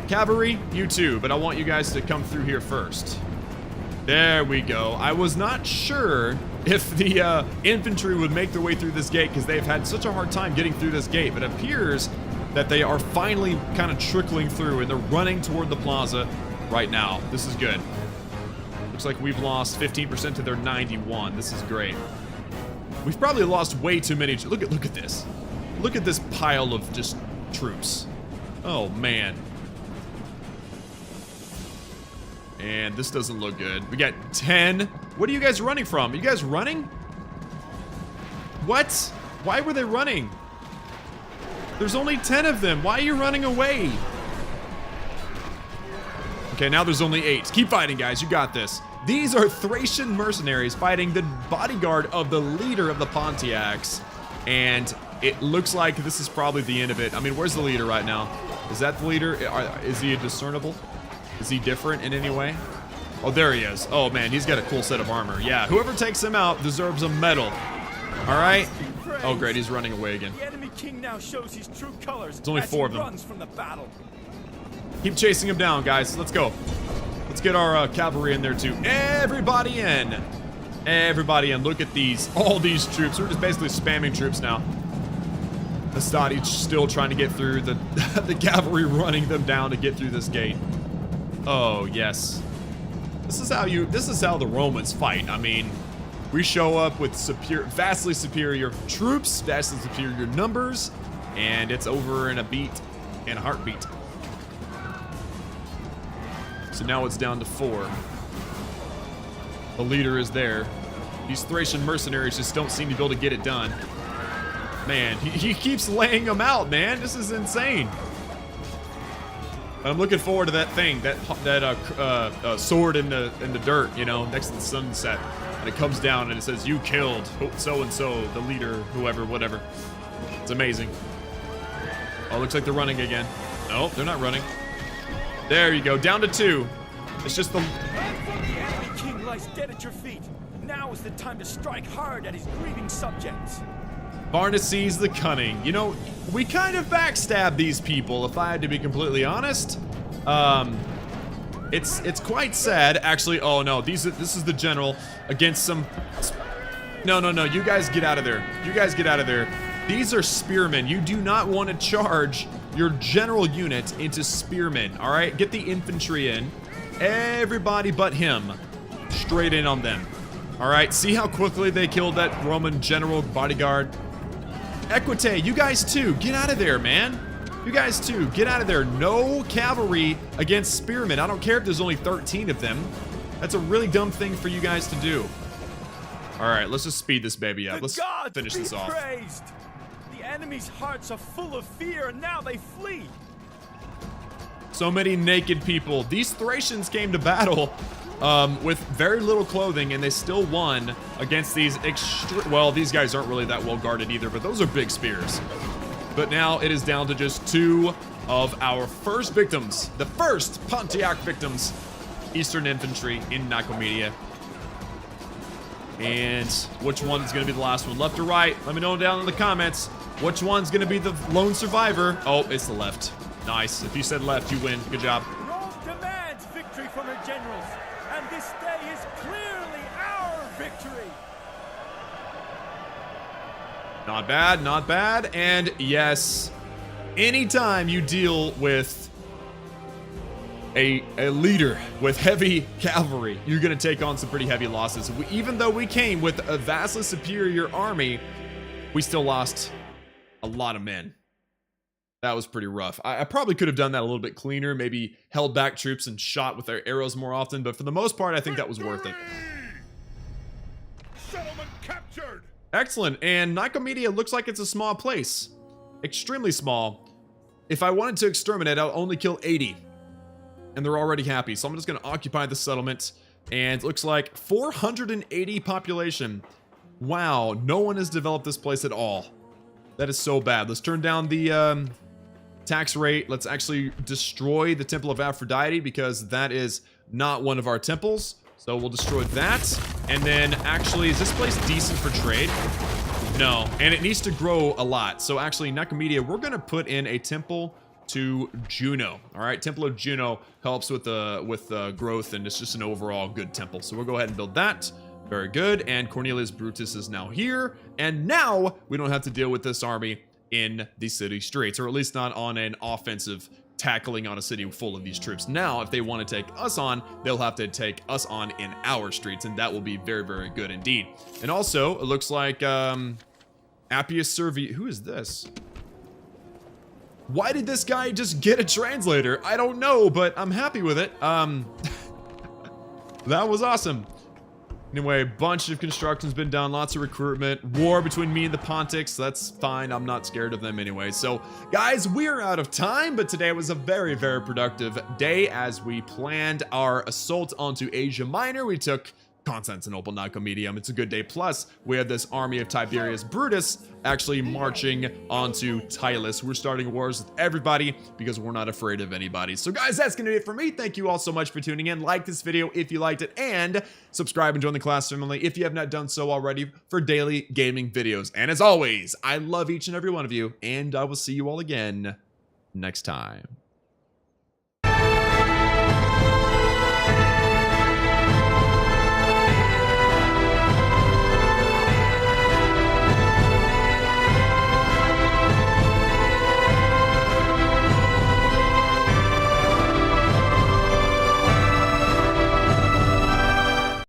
Cavalry, you too, but I want you guys to come through here first. There we go. I was not sure if the infantry would make their way through this gate because they've had such a hard time getting through this gate, but it appears that they are finally kind of trickling through and they're running toward the plaza right now. This is good. Looks like we've lost 15% to their 91. This is great. We've probably lost way too many. Look at this. Look at this pile of just troops. Oh man. And this doesn't look good. We got 10. What are you guys running from? Are you guys running? What? Why were they running? There's only 10 of them. Why are you running away? Okay, now there's only 8. Keep fighting, guys. You got this. These are Thracian mercenaries fighting the bodyguard of the leader of the Pontiacs. And it looks like this is probably the end of it. I mean, where's the leader right now? Is that the leader? Is he discernible? Is he different in any way? Oh, there he is. Oh, man, he's got a cool set of armor. Yeah, whoever takes him out deserves a medal. All right. Oh, great, he's running away again. The enemy king now shows his true colors. There's only 4 of them. Runs from the battle. Keep chasing him down, guys. Let's go. Let's get our cavalry in there, too. Everybody in. Everybody in. Look at these. All these troops. We're just basically spamming troops now. Hastati's still trying to get through. The cavalry running them down to get through this gate. Oh, yes. This is how the Romans fight. I mean, we show up with vastly superior troops, vastly superior numbers, and it's over in a heartbeat. So now it's down to 4. The leader is there. These Thracian mercenaries just don't seem to be able to get it done. Man, he keeps laying them out, man. This is insane. But I'm looking forward to that thing, that sword in the dirt, you know, next to the sunset. And it comes down and it says, "You killed so-and-so, the leader, whoever, whatever." It's amazing. Oh, looks like they're running again. No, they're not running. There you go, down to 2. It's just the... The enemy king lies dead at your feet. Now is the time to strike hard at his grieving subjects. Barnus sees the cunning. You know, we kind of backstab these people, if I had to be completely honest. It's quite sad, actually. Oh no, this is the general against some... No, you guys get out of there. You guys get out of there. These are spearmen. You do not want to charge your general unit into spearmen, all right? Get the infantry in. Everybody but him. Straight in on them. All right, see how quickly they killed that Roman general bodyguard? Equite, you guys too, get out of there, man. You guys too, get out of there. No cavalry against spearmen. I don't care if there's only 13 of them. That's a really dumb thing for you guys to do. All right, let's just speed this baby up. Let's finish this off. Praised. The enemy's hearts are full of fear, and now they flee. So many naked people. These Thracians came to battle with very little clothing, and they still won against these well, these guys aren't really that well guarded either, but those are big spears. But now it is down to just 2 of our first victims. The first Pontiac victims. Eastern Infantry in Nicomedia. And which one's going to be the last one? Left or right? Let me know down in the comments. Which one's going to be the lone survivor? Oh, it's the left. Nice. If you said left, you win. Good job. Rome demands victory from her generals, and this day is clearly our victory. Not bad, not bad. And yes, anytime you deal with a leader with heavy cavalry, you're going to take on some pretty heavy losses. Even though we came with a vastly superior army, we still lost a lot of men. That was pretty rough. I probably could have done that a little bit cleaner, maybe held back troops and shot with their arrows more often, but for the most part, I think that was worth it. Settlement captured. Excellent, and Nicomedia looks like it's a small place. Extremely small. If I wanted to exterminate, I'll only kill 80. And they're already happy, so I'm just going to occupy the settlement. And it looks like 480 population. Wow, no one has developed this place at all. That is so bad. Let's turn down the tax rate. Let's actually destroy the Temple of Aphrodite, because that is not one of our temples. So we'll destroy that. And then actually, is this place decent for trade? No, and it needs to grow a lot. So actually, Nicomedia, we're going to put in a temple to Juno. All right, Temple of Juno helps with the growth, and it's just an overall good temple. So we'll go ahead and build that. Very good. And Cornelius Brutus is now here, and now we don't have to deal with this army in the city streets, or at least not on an offensive tackling on a city full of these troops. Now, if they want to take us on, they'll have to take us on in our streets, and that will be very, very good indeed. And also, it looks like Appius Servi. Who is this? Why did this guy just get a translator? I don't know, but I'm happy with it. That was awesome. Anyway, a bunch of construction's been done, lots of recruitment, war between me and the Pontics. That's fine, I'm not scared of them anyway. So, guys, we're out of time, but today was a very, very productive day as we planned our assault onto Asia Minor. We took Constantinople, Nicomedia. It's a good day. Plus, we have this army of Tiberius Brutus actually marching onto Tylus. We're starting wars with everybody because we're not afraid of anybody. So guys, that's going to be it for me. Thank you all so much for tuning in. Like this video if you liked it, and subscribe and join the class family if you have not done so already for daily gaming videos. And as always, I love each and every one of you, and I will see you all again next time.